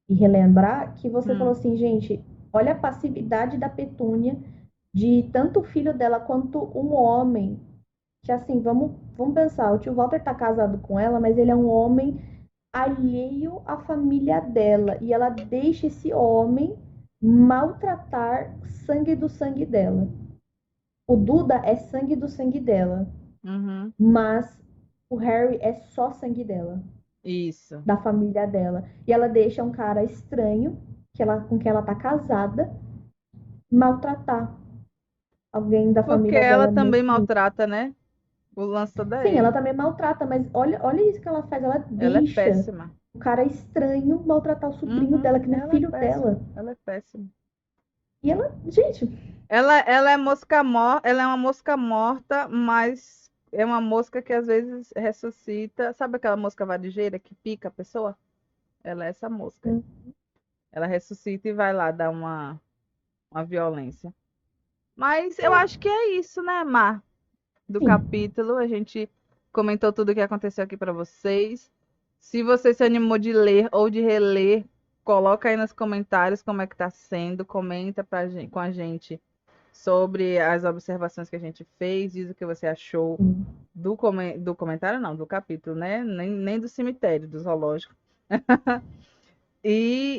Speaker 2: e relembrar que você falou
Speaker 1: Hum,
Speaker 2: assim, gente, olha a passividade da Petúnia de tanto o filho dela quanto um homem. Que assim, vamos pensar, o tio Walter tá casado com ela, mas ele é um homem alheio à família dela. E ela deixa esse homem maltratar sangue do sangue dela. O Duda é sangue do sangue dela,
Speaker 1: uhum,
Speaker 2: mas o Harry é só sangue dela,
Speaker 1: isso.
Speaker 2: da família dela. E ela deixa um cara estranho, com quem ela tá casada, maltratar alguém da
Speaker 1: Porque
Speaker 2: família
Speaker 1: ela
Speaker 2: dela
Speaker 1: também
Speaker 2: nesse nível.
Speaker 1: maltrata, né? O lance todo é
Speaker 2: Sim, ela
Speaker 1: ele.
Speaker 2: também maltrata, mas olha isso que ela faz. Ela
Speaker 1: Ela é
Speaker 2: deixa
Speaker 1: péssima.
Speaker 2: o cara estranho maltratar o sobrinho
Speaker 1: Uhum,
Speaker 2: dela, que não é
Speaker 1: ela é
Speaker 2: filho
Speaker 1: péssima.
Speaker 2: dela.
Speaker 1: Ela é péssima.
Speaker 2: E ela, gente,
Speaker 1: Ela é mosca morta, ela é uma mosca morta, mas é uma mosca que às vezes ressuscita. Sabe aquela mosca varejeira que pica a pessoa? Ela é essa mosca.
Speaker 2: hum,
Speaker 1: Ela ressuscita e vai lá dar uma violência. Mas eu
Speaker 2: é,
Speaker 1: acho que é isso, né, Mar? Do
Speaker 2: sim.
Speaker 1: capítulo. A gente comentou tudo o que aconteceu aqui para vocês. Se você se animou de ler ou de reler, coloca aí nos comentários como é que tá sendo, comenta com a gente sobre as observações que a gente fez, diz o que você achou
Speaker 2: Sim.
Speaker 1: do comentário, não, do capítulo, né? Nem do cemitério, do zoológico.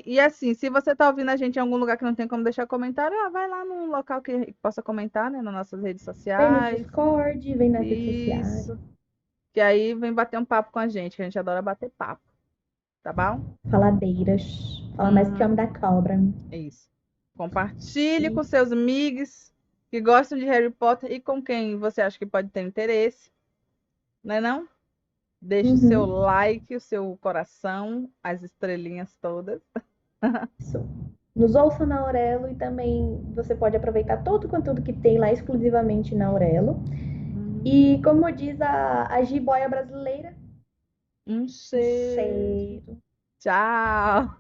Speaker 1: E assim, se você tá ouvindo a gente em algum lugar que não tem como deixar comentário, vai lá num local que possa comentar, né? Nas nossas redes
Speaker 2: Vem no
Speaker 1: sociais.
Speaker 2: Discord, vem nas redes sociais.
Speaker 1: Isso. Que aí vem bater um papo com a gente, que a gente adora bater papo, tá bom?
Speaker 2: Faladeiras. Fala mais que o
Speaker 1: Uhum,
Speaker 2: homem da cobra.
Speaker 1: isso. Compartilhe
Speaker 2: E
Speaker 1: com seus amigos que gostam de Harry Potter e com quem você acha que pode ter interesse, né não? Deixe o seu
Speaker 2: uhum,
Speaker 1: like, o seu coração, as estrelinhas todas.
Speaker 2: isso. Nos ouça na Aurelo e também você pode aproveitar todo o conteúdo que tem lá exclusivamente na Aurelo.
Speaker 1: Uhum.
Speaker 2: E como diz a jiboia brasileira,
Speaker 1: Um
Speaker 2: um
Speaker 1: cheiro.
Speaker 2: cheiro.
Speaker 1: Tchau.